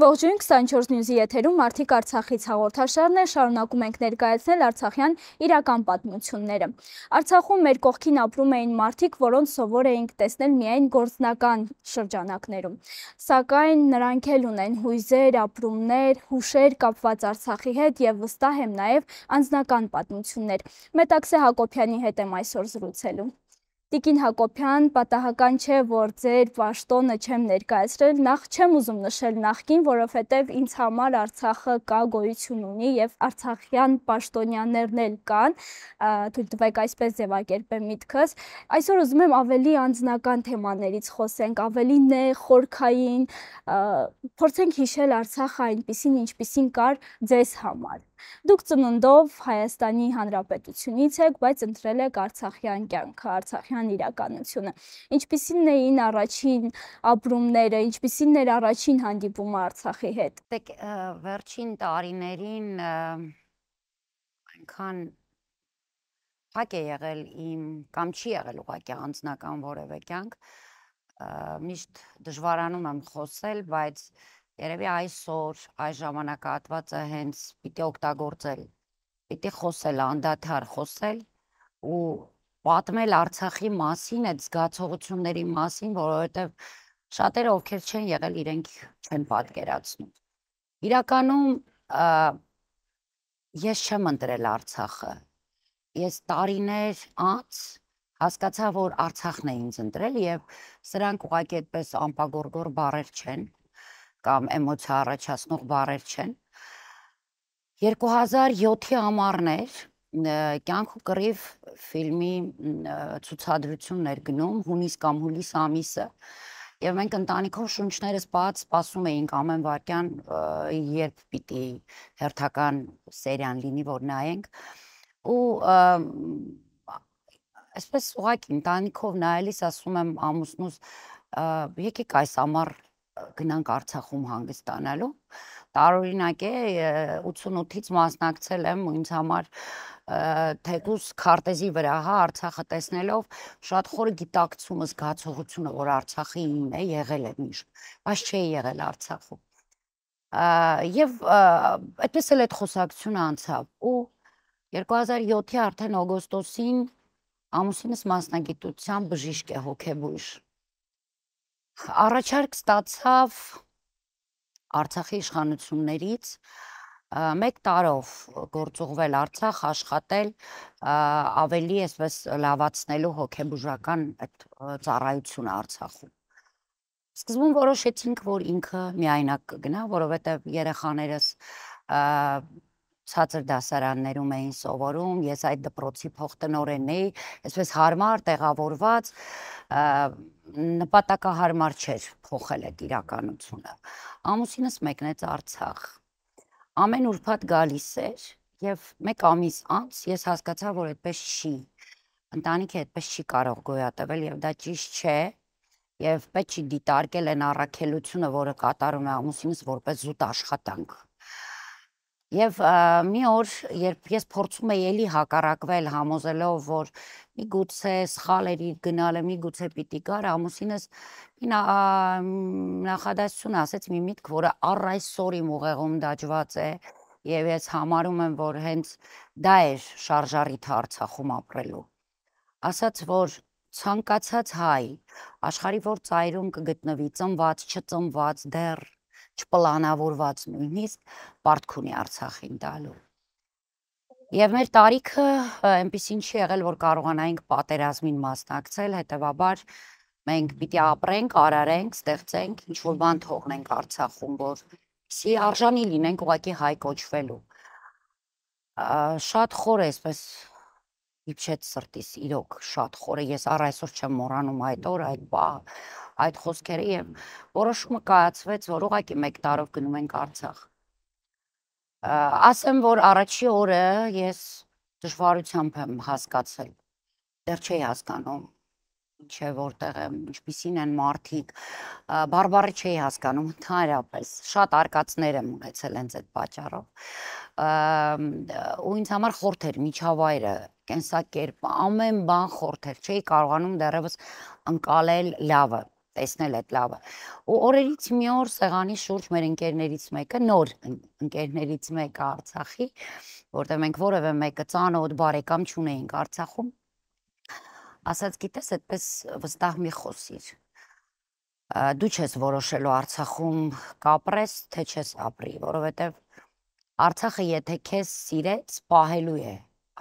Ողջույն 24 News-ի եթերում Մարդիկ Արցախից հաղորդաշարն է, շարունակում ենք ներկայացնել Արցախյան իրական պատմությունները։ Արցախում մեր կողքին ապրում էին մարդիկ, որոնց սովոր էինք տեսնել միայն գործնական շրջանակներում։ Սակայն նրանք էլ ունեն հույզեր, ապրումներ, հուշեր կապված Արցախի հետ եւ վստահ եմ նաեւ անձնական պատմություններ։ Մետաքսե Հակոբյանի հետ եմ այսօր զրուցելու։ Տիկին Հակոբյան, պատահական չէ, որ ձեր պաշտոնը չեմ ներկայացրել, նախ չեմ ուզում նշել նախկին, որովհետև ինձ համար Արցախը կա, գոյություն ունի եւ արցախյան պաշտոնյաներն էլ կան, թույլ տվեք այսպես ձևակերպեմ միտքս։ Այսօր ուզում եմ ավելի անձնական թեմաներից խոսենք, ավելի նեղ, խորքային, փորձենք հիշել Արցախը այնպիսին, ինչպիսին կար ձեզ համար։ Դուք ծննդով Հայաստանի Հանրապետությունից եք, բայց ընտրել եք արցախյան կյանքը, արցախյան իրականությունը։ Ինչպիսին էին առաջին ապրումները, ինչպիսին էր առաջին հանդիպումը Արցախի հետ։ Վերջին տարիներին այնքան փակ է եղել իմ կամ չի եղել ուղղակի անձնական որևէ կյանք, միշտ դժվարանում եմ խոսել, բայց երևի այսօր այս ժամանակահատվածը հենց պիտի օգտագործել, պիտի խոսել, անդադար խոսել ու պատմել Արցախի մասին, այդ զգացողությունների մասին, որովհետև շատերը ովքեր չեն եղել, իրենք չեն պատկերացնում։ Իրականում ես չեմ ընտրել Արցախը, ես տարիներ անց հասկացա, որ Արցախն է ինձ ընտրել եւ սրանք ուղղակի այդպես անպագորգոր բառեր չեն կամ էմոցիա առաջացնող բառեր չեն։ 2007-ի ամառն էր, Կյանք ու կռիվ ֆիլմի ցուցադրությունն էր գնում, հունիս կամ հուլիս ամիսը, եւ մենք ընտանիքով շունչներս բաց սպասում էինք ամեն վայրկյան, երբ պիտի հերթական սերիան լինի, որ նայենք, ու այսպես ուղղակի ընտանիքով նայելիս ասում եմ ամուսնուս, եկեք այս ամառ գնանք Արցախում հանգստանալու, տարօրինակ է, 88-ից մասնակցել եմ ու ինձ համար թեկուզ քարտեզի վրա, Արցախը տեսնելով շատ խորը գիտակցումը, զգացողությունը, որ Արցախի ինն է, եղել է միշտ, բայց չէի եղել Արցախում։ Եվ այդպես էլ այդ խոսակցությունը անցավ ու 2007-ի արդեն օգոստոսին ամուսինս մասնագիտությամբ բժիշկ է, հոգեբույժ։ Առաջարկ ստացավ Արցախի իշխանություններից 1 տարով գործուղվել Արցախ, աշխատել, ավելի այսպես լավացնելու հոգեբուժական այդ ծառայությունը Արցախում։ Սկզբում որոշեցինք, որ ինքը միայնակ կգնա, որովհետև երեխաներս ցածր դասարաններում էին սովորում, ես այդ դպրոցի փոխտնօրենն էի, այսպես հարմար տեղավորված, նպատակահարմար չէր փոխել այդ իրականությունը։ Ամուսինս մեկնեց Արցախ, ամեն ուրբաթ գալիս էր եւ 1 ամիս անց ես հասկացա, որ այդպես չի, ընտանիքը այդպես չի կարող գոյատևել եւ դա ճիշտ չէ եւ պետք չի դիտարկել այն առաքելությունը, որը կատարում է ամուսինս որպես զուտ աշխատանք։ Եվ մի օր, երբ ես փորձում էի էլի հակառակվել, համոզելով, որ միգուցե սխալ էր իր գնալը, միգուցե պիտի գար, ամուսինս նախադասություն ասեց մի միտք, որը առ այսօր իմ ուղեղում դաջված է, եւ ես համարում եմ, որ հենց դա էր շարժառիթը Արցախում ապրելու։ Ասաց, որ ցանկացած հայ, աշխարհի որ ծայրում կգտնվի, ծնված, չծնված, դեռ չպլանավորված նույնիսկ պարտք ունի Արցախին տալու։ Եվ մեր տարիքը այնպեսին չի եղել, որ կարողանայինք պատերազմին մասնակցել, հետևաբար մենք պիտի ապրենք, արարենք, ստեղծենք, ինչ-որ բան թողնենք Արցախում, որպեսզի արժանի լինենք ուղղակի հայ կոչվելու։ Շատ խոր է, այսպես իջեց սրտիս, իրոք շատ խոր է, ես առ այսօր չեմ մոռանում այդ օրը, այդ պահը, այդ խոսքերը եւ որոշումը կայացվեց, որ ուղղակի 1 տարով գնում ենք Արցախ։ Ասեմ, որ առաջի օրը ես դժվարությամբ եմ հասկացել, դեռ չէի հասկանում, ինչ է, որտեղ եմ, ինչպիսին են մարդիկ, բարբառը չէի հասկանում ընդհանրապես, շատ արկածներ եմ ունեցել հենց այդ պատճառով։ Ու ինձ համար խորթ էր միջավայրը, կենսակերպը, ամեն բան խորթ էր, չէի կարողանում դեռևս ընկալել լավը։ տեսնել այդ լավը։ Ու օրերից մի օր սեղանի շուրջ մեր ընկերներից մեկը, նոր ընկերներից մեկը Արցախի, որտեղ մենք որևէ մեկը ծանոթ բարեկամ չունեինք Արցախում, ասաց, գիտես, այդպես վստահ մի խոսիր։ Դու չես որոշելու Արցախում կապրես, թե չես ապրի, որովհետև Արցախը եթե քեզ սիրեց, պահելու է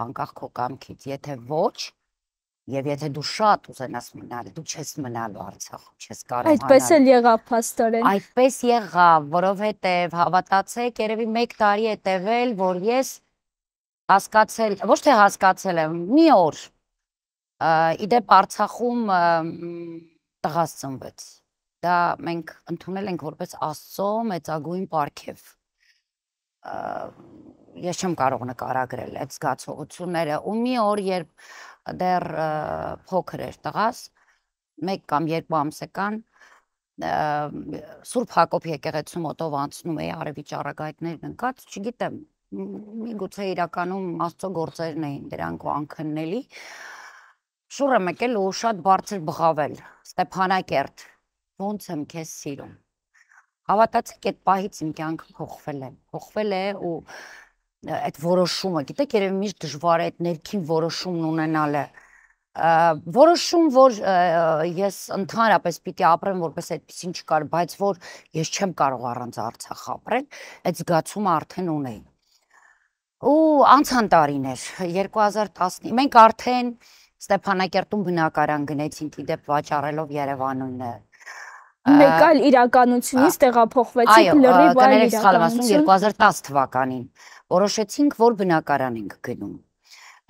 անկախ քո կամքից, եթե ոչ, եւ եթե դու շատ ուզենաս մնալ, դու չես մնալու Արցախում, չես կարողանալ։ Այդպես էլ եղավ, փաստորեն։ Այդպես եղավ, որովհետև հավատացեք, երևի 1 տարի է տևել, որ ես հասկացել, ոչ թե հասկացել եմ, մի օր իդեպ Արցախում տղաս ծնվեց։ Դա մենք ընդունել ենք որպես Աստծո մեծագույն պարգև։ Ես չեմ կարող նկարագրել այդ զգացողությունները, ու մի օր, երբ դեռ փոքր էր տղաս, 1 կամ 2 ամսական, Սուրբ Հակոբ եկեղեցու մոտով անցնում էի, արևի ճառագայթներն ընկած, չգիտեմ, միգուցե իրականում Աստծո գործերն էին դրանք ու անքննելի, շուռ եմ եկել ու շատ բարձր բղավել, Ստեփանակերտ, ոնց եմ քեզ սիրում։ Հավատացեք, այդ պահից իմ կյանքը փոխվել է ու այդ որոշումը, գիտեք, երևի միշտ դժվար է այդ ներքին որոշումն ունենալը։ Որոշում, որ ես ընդհանրապես պիտի ապրեմ, որպես այդպեսին չկար, բայց որ ես չեմ կարող առանց Արցախ ապրել, այդ զգացումը արդեն ունեի։ Ու անցան տարիներ, 2010, մենք արդեն Ստեփանակերտում բնակարան գնեցինք, իդեպ վաճառելով Երևանունը։ Մեկ այլ իրականությունից տեղափոխվեցիք լրիվ այլ իրականություն։ 2010 թվականին որոշեցինք, որ բնակարան ենք գնում։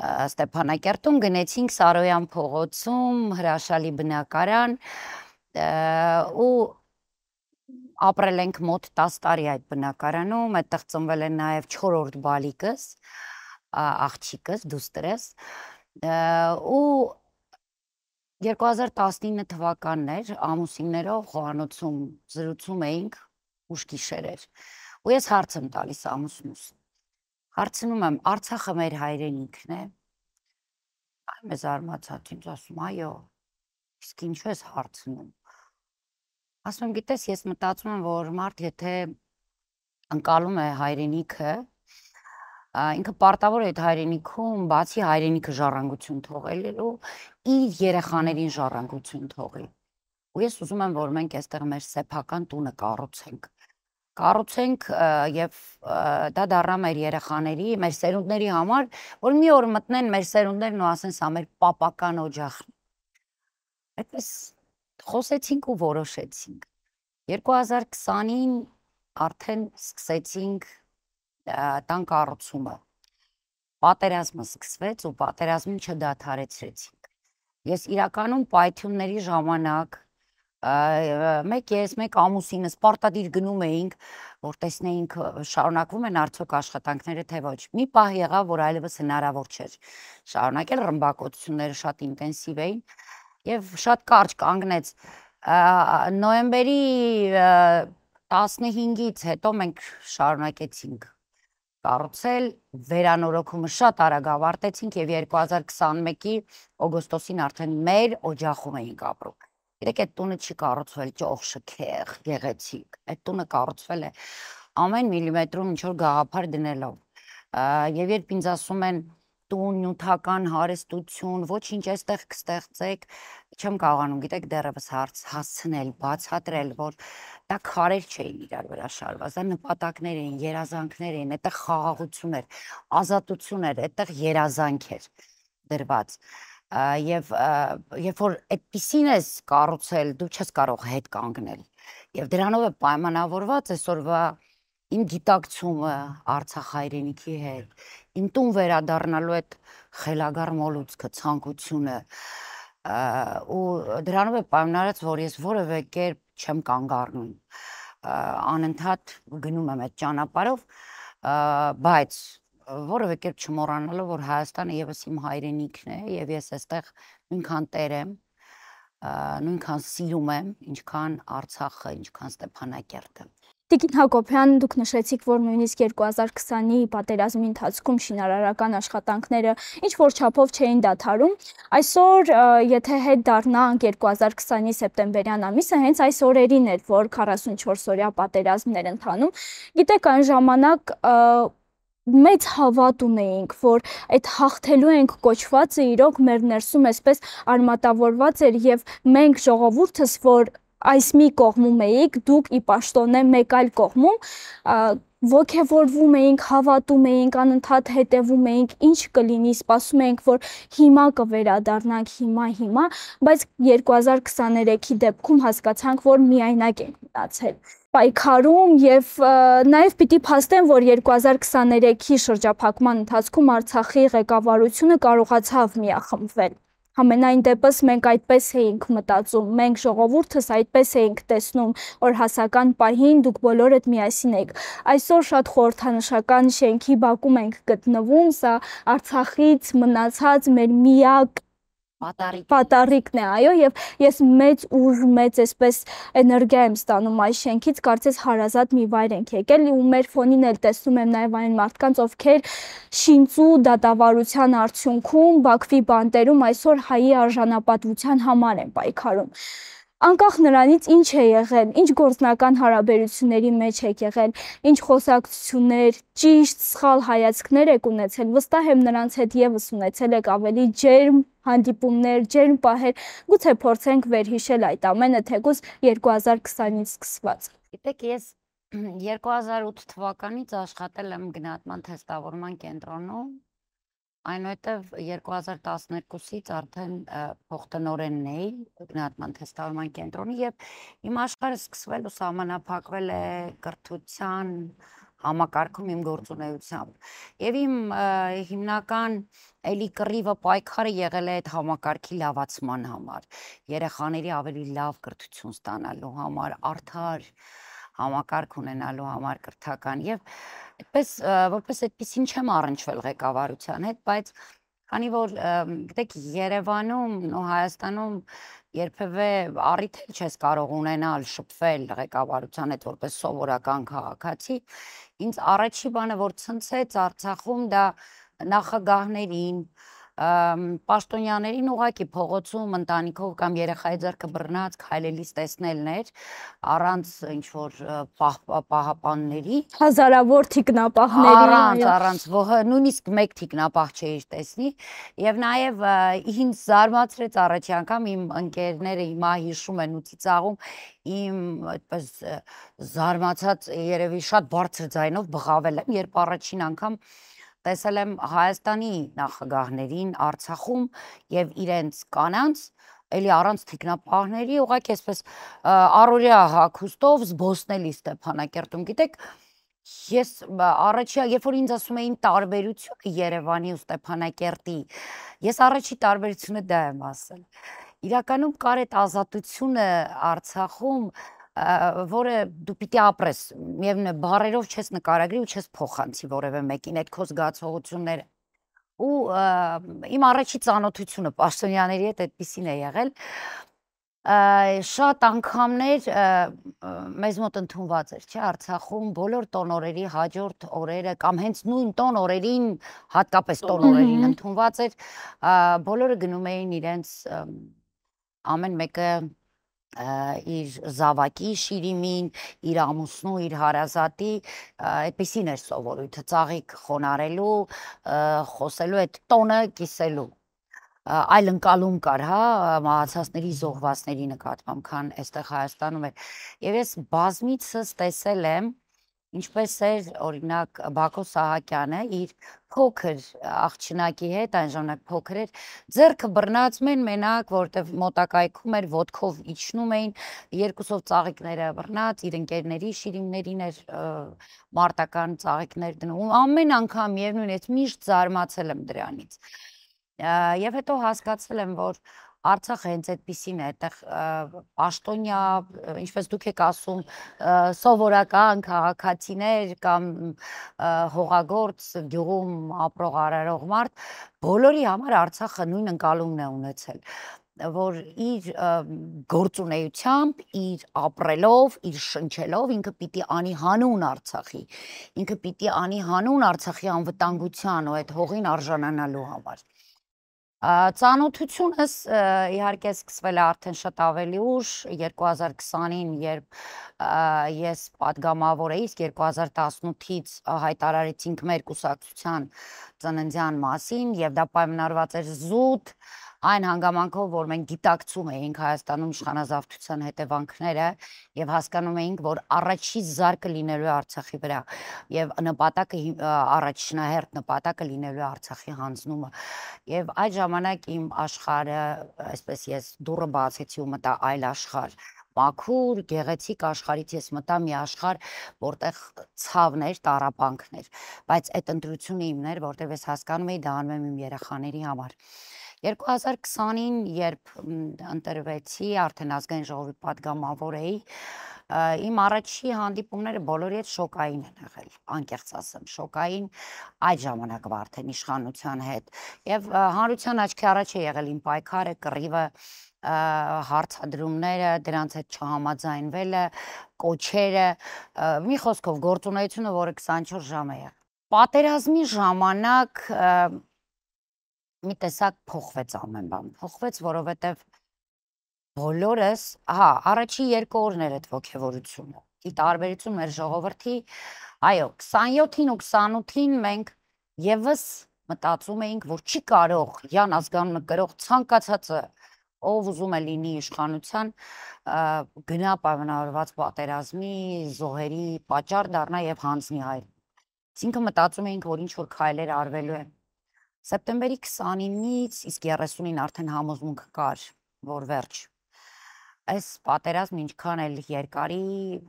Ստեփանակերտում գնեցինք Սարոյան փողոցում հրաշալի բնակարան ու ապրել ենք մոտ 10 տարի այդ բնակարանում, այդտեղ ծնվել է նաև 4-րդ բալիկս, աղջիկս, դուստրս, ու 2019 թվականն էր, ամուսիններով խոհանոցում զրուցում էինք, ուշ գիշեր էր, ու ես հարց եմ տալիս ամուսնուս, հարցնում եմ, Արցախը մեր հայրենիքն է, այն մեզ զարմացած, ինձ ասում, այո, իսկ ինչու ես հարցնում, ասում եմ, գիտես, ես մտածում եմ, որ մարդ եթե ընկալում է հայրենիքը, ինքը պարտավոր է այդ հայրենիքում, բացի հայրենիքը ժառանգություն թողելու, իր երեխաներին ժառանգություն թողի։ Ու ես ուզում եմ, որ մենք այստեղ մեր սեփական տունը կառուցենք եւ դա դառնա մեր երեխաների, մեր սերունդների համար, որ մի օր մտնեն մեր սերունդներն ու ասեն, սա մեր պապական օջախն է։ Այդպես խոսեցինք ու որոշեցինք։ 2020-ին արդեն սկսեցինք տան կառուցումը։ Պատերազմը սկսվեց ու պատերազմին չդադարեցրեցինք։ Ես իրականում պայթյունների ժամանակ մեկ ես, մեկ ամուսինս պարտադիր գնում էինք, որ տեսնեինք շարունակվում են արդյոք աշխատանքները, թե ոչ։ Մի պահ եղավ, որ այլևս հնարավոր չէր շարունակել, ռմբակոծությունները շատ ինտենսիվ էին եւ շատ կարճ կանգնեց։ Նոյեմբերի 15-ից հետո մենք շարունակեցինք կառուցել, վերանորոգումը շատ արագ ավարտեցինք եւ 2021-ի օգոստոսին արդեն մեր օջախում էինք ապրում։ Գիտեք, այդ տունը չի կառուցվել ճոխ-շքեղ, գեղեցիկ։ Այդ տունը կառուցվել է ամեն միլիմետրում ինչ որ գաղափար դնելով։ Եվ երբ ինձ ասում են տուն, նյութական հարստություն, ոչինչ այստեղ կստեղծեք, չեմ կարողանում, գիտեք, դեռևս հասցնել, բացատրել, որ դա քարեր չէին իրար վրա շարված, դա նպատակներ էին, երազանքներ էին, այդտեղ խաղաղություն էր, ազատություն էր, այդտեղ երազանք էր դրված։ Եվ երբ որ այդպիսին ես կառուցել, դու չես կարող հետ կանգնել։ Եվ դրանով է պայմանավորված այսօրվա իմ գիտակցումը Արցախ հայրենիքի հետ, իմ տուն վերադառնալու այդ խելագար մոլուցքը, ցանկությունը, ու դրանով է պայմանավորված, որ ես որևէ կերպ չեմ կանգ առնում, անընդհատ գնում եմ այդ ճանապարհով, բայց որևէ կերպ չմոռանալով, որ Հայաստանը եւս իմ հայրենիքն է եւ ես այստեղ նույնքան տեր եմ, նույնքան սիրում եմ, ինչքան Արցախը, ինչքան Ստեփանակերտը։ Տիկին Հակոբյան, դուք նշեցիք, որ նույնիսկ 2020-ի պատերազմի ընթացքում շինարարական աշխատանքները ինչ-որ չափով չէին դադարում։ Այսօր, եթե հետ դառնանք 2020-ի սեպտեմբերյան ամիսը, հենց այս օրերին էր, որ 44-օրյա պատերազմն էր ընթանում։ Գիտեք, այն ժամանակ մեծ հավատ ունեինք, որ այդ հաղթելու ենք կոչվածը իրոք մեր ներսում այսպես արմատավորված էր եւ մենք ժողովուրդս, որ այս մի կողմում էիք, դուք ի պաշտոնե մեկ այլ կողմում, ոգևորվում էինք, հավատում էինք, անընդհատ հետևում էինք, ինչ կլինի, սպասում էինք, որ հիմա կվերադառնանք, հիմա, բայց 2023-ի դեպքում հասկացանք, որ միայնակ ենք մնացել պայքարում եւ նաեւ պիտի փաստեմ, որ 2023-ի շրջափակման ընթացքում Արցախի ղեկավարությունը կարողացավ միախմբվել։ Համենայն դեպս մենք այդպես էինք մտածում, մենք ժողովուրդս այդպես էինք տեսնում, որ հասական պահին դուք բոլորդ միասին եք։ Այսօր շատ խորհրդանշական շենքի բակում ենք գտնվում, սա Արցախից մնացած մեր միակ պատառիկն է, այո, եւ ես մեծ ուժ, մեծ այսպես էներգիա եմ ստանում այս շենքից, կարծես հարազատ մի վայր ենք եկել ու մեր ֆոնին էլ տեսնում եմ նաեւ այն մարդկանց, ովքեր շինծու դատավարության արդյունքում Բաքվի բանտերում այսօր հայի արժանապատվության համար են պայքարում։ Անկախ նրանից ինչ է եղել, ինչ գործնական հարաբերությունների մեջ եք եղել, ինչ խոսակցություններ, ճիշտ, սխալ հայացքներ եք ունեցել, վստահ եմ նրանց հետ եւս ունեցել եք ավելի ջերմ հանդիպումներ, ջերմ պահեր, գուցե փորձենք վերհիշել այդ ամենը, թեկուզ 2020-ից սկսված։ Գիտեք, ես 2008 թվականից աշխատել եմ գնահատման թեստավորման կենտրոնում, այնուհետև 2012-ից արդեն փոխտնօրենն էի գնահատման թեստավորման կենտրոնի եւ իմ աշխարհը սկսվել ու սահմանափակվել է կրթության համակարգում իմ գործունեությամբ եւ իմ հիմնական էլի կռիվը պայքարը եղել է այդ համակարգի լավացման համար, երեխաների ավելի լավ կրթություն ստանալու համար, արդար համակարգ ունենալու համար կրթական եւ այդպես որպես այդպեսին չեմ առնչվել ղեկավարության հետ, բայց քանի որ գիտեք Երևանում ու Հայաստանում երբևէ առիթ չես կարող ունենալ շփվել ղեկավարության հետ որպես սովորական քաղաքացի, ինձ առաջի բանը որ ցնցեց Արցախում դա նախագահներին պաշտոնյաներին ուղակի փողոցում ընտանիքով կամ երեխայի ձեռքը բռնած քայլելիս տեսնելն էր առանց ինչ որ պահապանների հազարավոր թիկնապահների առանց նույնիսկ մեկ թիկնապահ չէի տեսնի եւ նաեւ ինձ զարմացրեց առաջի անգամ իմ ընկերները հիմա հիշում են ու ծիծաղում իմ այդպես զարմացած երևի շատ բարձր ձայնով բղավել եմ երբ առաջին անգամ տեսել եմ Հայաստանի նախագահներին Արցախում եւ իրենց կանանց էլի առանց թիկնապահների ուղղակի այսպես առօրյա հագուստով զբոսնելի Ստեփանակերտում գիտեք ես առաջի երբ որ ինձ ասում էին տարբերությունը Երևանի ու Ստեփանակերտի ես առաջի տարբերությունը դա եմ ասել իրականում կար այդ ազատությունը Արցախում որը դու պիտի ապրես, միևնույն է բառերով չես նկարագրի ու չես փոխանցի որևէ մեկին այդ քո զգացողությունները։ Ու իմ առաջի ծանոթությունը պաշտոնյաների հետ այդպեսին է եղել։ Շատ անգամներ մեզ մոտ ընդունված էր, չէ, Արցախում բոլոր տոնորերի հաջորդ օրերը կամ հենց նույն տոն օրերին, հատկապես տոն օրերին ընդունված էր, բոլորը գնում էին իրենց ամեն մեկը իր զավակի շիրիմին, իր ամուսնու, իր հարազատի, այդպեսին էր սովորույթը, ծաղիկ խոնարելու, խոսելու այդ տոնը կիսելու, այլ ընկալում կար, հա, մահացածների զոհվածների նկատմամբ, քան այստեղ Հայաստանում էր, եւ ես բազմիցս տեսել եմ, ինչպես էր օրինակ Բակո Սահակյանը իր փոքր աղջնակի հետ այն ժամանակ փոքր էր ձեռքը բռնած մենակ որտեվ մոտակայքում էր ոտքով իջնում էին երկուսով ծաղիկները բռնած իր ընկերների շիրիմներին էր մարտական ծաղիկներ դնում ամեն անգամ միևնույն է միշտ զարմացել եմ դրանից եւ հետո հասկացել եմ որ Արցախը հենց այդպիսին է, այդտեղ պաշտոնյա, ինչպես դուք եք ասում, սովորական քաղաքացիներ կամ հողագործ գյուղում ապրող արարող մարդ, բոլորի համար Արցախը նույն ընկալումն է ունեցել։ որ իր գործունեությամբ, իր ապրելով, իր շնչելով ինքը պիտի անի հանուն Արցախի, ինքը պիտի անի հանուն Արցախի անվտանգության ու այդ հողին արժանանալու համար։ Ծանոթությունս իհարկե սկսվել է արդեն շատ ավելի ուշ 2020-ին, երբ ես պատգամավոր էի, իսկ 2018-ից հայտարարեցինք մեր կուսակցության ծննդյան մասին եւ դա պայմանավորված էր զուտ այն հանգամանքով, որ մենք գիտակցում էինք Հայաստանում իշխանազավթության հետևանքները եւ հասկանում էինք, որ առաջի զարկը լինելու է Արցախի վրա եւ նպատակը առաջնահերթ նպատակը լինելու է Արցախի հանձնումը եւ այդ ժամանակ իմ աշխարհը, այսպես ես դուռը բացեցի ու մտա այլ աշխարհ, մաքուր, գեղեցիկ աշխարհից ես մտա մի աշխարհ, որտեղ ցավներ, տառապանքներ, բայց այդ ընտրությունը իմն էր, որտեղ ես հասկանում էի դա անում եմ իմ երեխաների համար։ 2020-ին, երբ ընտրվեցի, արդեն ազգային ժողովի պատգամավոր էի, իմ առաջի հանդիպումները բոլորի հետ շոկային են եղել, անկեղծ ասեմ, շոկային այդ ժամանակվա արդեն իշխանության հետ եւ հանրության աչքի առաջ է եղել իմ պայքարը, կռիվը, հարցադրումները, դրանց հետ չհամաձայնվելը, կոչերը, մի խոսքով գործունեությունը, որը 24 ժամ է եղել։ Պատերազմի ժամանակ մի տեսակ փոխվեց ամեն բան, փոխվեց, որովհետև բոլորս, առաջի 2 օրն էր այդ ոգևորությունը, ի տարբերություն մեր ժողովրդի, այո, 27-ին ու 28-ին մենք եւս մտածում էինք, որ չի կարող Յան ազգանունը կրող ցանկացածը, ով ուզում է լինի իշխանության, գնա պայմանավորված պատերազմի, զոհերի պատճառ դառնա եւ հանձնի հայրենիք։ Այսինքն մտածում էինք, որ ինչ որ քայլեր արվելու են։ Սեպտեմբերի 29-ից իսկ 30-ին արդեն համոզմունք կար, որ վերջ։ Այս պատերազմը ինչքան էլ երկարի,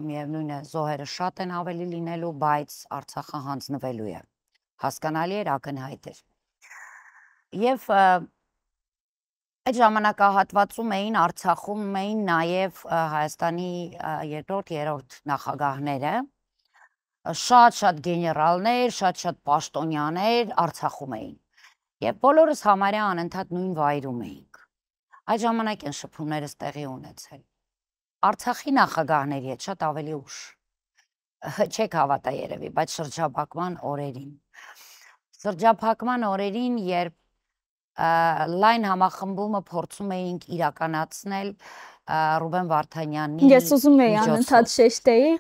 միևնույն է, զոհերը շատ են ավելի լինելու, բայց Արցախը հանձնվելու է։ Հասկանալի էր, ակնհայտ էր։ Եվ այդ ժամանակահատվածում էին Արցախում էին նաև Հայաստանի 2-րդ, 3-րդ նախագահները, շատ գեներալներ, շատ պաշտոնյաներ Արցախում էին։ Եվ բոլորս համարյա անընդհատ նույն վայրում էինք։ Այդ ժամանակ են շփումներս տեղի ունեցել։ Արցախի նախագահների հետ շատ ավելի ուշ։ Չեք հավատա երևի, բայց շրջափակման օրերին, երբ լայն համախմբումը փորձում էինք իրականացնել Ռուբեն Վարդանյանի Ես ուզում էի անընդհատ շեշտեի։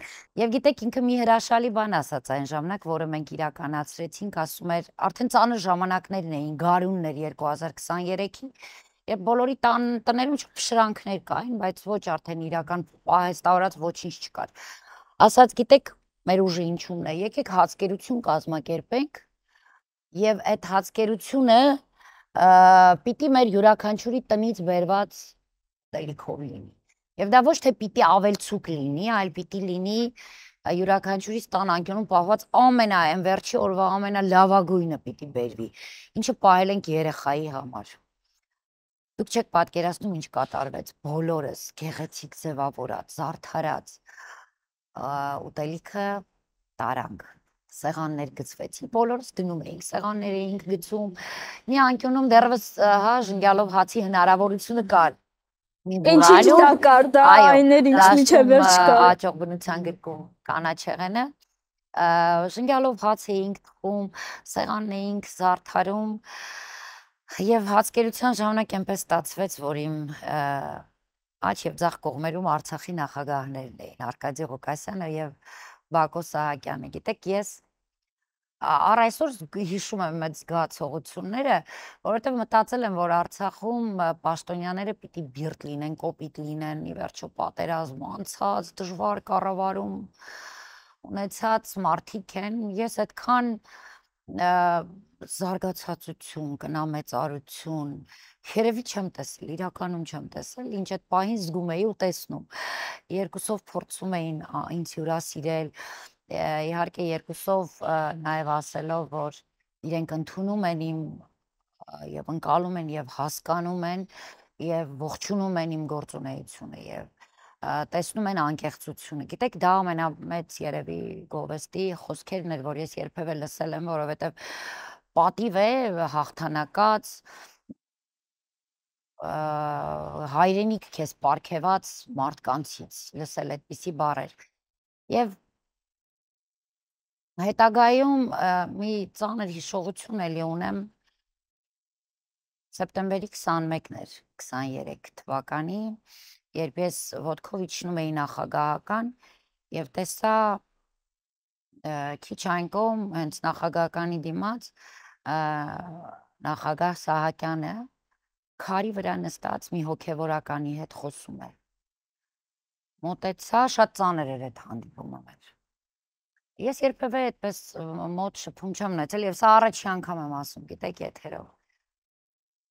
Եվ գիտեք, ինքը մի հրաշալի բան ասաց այն ժամանակ, որը մենք իրականացրեցինք, ասում էր, արդեն ծանր ժամանակներն էին, գարունն էր 2023-ին, եւ բոլորի տներում շրանքներ կային, բայց ոչ արդեն իրական պահեստավորած ոչինչ չկար։ Ասաց, գիտեք, մեր ուժը ինչու՞մն է, եկեք հացկերություն կազմակերպենք եւ այդ հացկերությունը պիտի մեր յուրաքանչյուրի տնից բերված տելիքով լինի։ Եվ դա ոչ թե պիտի ավելցուկ լինի, այլ պիտի լինի յուրաքանչյուրի տան անկյունում պահված ամենայն վերջի օրվա ամենալավագույնը պիտի բերվի, ինչը պահել ենք երեխայի համար։ Դուք չեք պատկերացնում ինչ կատարվեց, բոլորս գեղեցիկ ձևավորած, զարդարած, ուտելիքը տարանք, սեղաններ գծվեցին, բոլորս դնում էինք, սեղաններ էինք գծում, մի անկյունում դեռևս ժնգյալով հացի հնարավորությունը կար։ Ինչ դա կար, դա այներ ինչ միջև վերջ կար։ Աճող բնության գրքում կանաչեղենը, ժնգյալով հաց էինք թխում, սեղանն էինք զարդարում եւ հացկերության ժամանակ այնպես ստացվեց, որ իմ աջ եւ ձախ կողմերում Արցախի նախագահներն էին, Արկադի Ղուկասյանը եւ Բակո Սահակյանը։ Գիտեք, ես առ այսօր հիշում եմ այդ զգացողությունները, որովհետև մտածել եմ, որ Արցախում պաշտոնյաները պիտի բիրտ լինեն, կոպիտ լինեն, ի վերջո պատերազմ անցած, դժվար կառավարում ունեցած մարդիկ են։ Ես այդքան զարգացածություն, կնամեծարություն երևի չեմ տեսել, իրականում չեմ տեսել, ինչ այդ պահին զգում էի ու տեսնում։ Երկուսով փորձում էին ինձ հյուրասիրել, իհարկե երկուսով նաև ասելով, որ իրենք ընդունում են իմ եւ ընկալում են եւ հասկանում են եւ ողջունում են իմ գործունեությունը եւ տեսնում են անկեղծությունը։ Գիտեք, դա ամենամեծ երևի գովեստի խոսքերն էր, որ ես երբևէ լսել եմ, որովհետեւ պատիվ է հաղթանակած հայրենիք քեզ պարգևած մարդկանցից լսել այդպիսի բառեր։ Եվ հետագայում մի ծանր հիշողություն էլի ունեմ, սեպտեմբերի 21-ն էր 23 թվականի, երբ ես ոտքով իջնում էի նախագահական եւ տեսա քիչ այն կողմ հենց նախագահականի դիմաց նախագահ Սահակյանը քարի վրա նստած մի հոգևորականի հետ խոսում էր։ Մոտեցա, շատ ծանր էր այդ հանդիպումը մեր։ Ես երբևէ այդպես մոտ շփում չեմ ունեցել եւ սա առաջի անգամ եմ ասում, գիտեք, եթերով։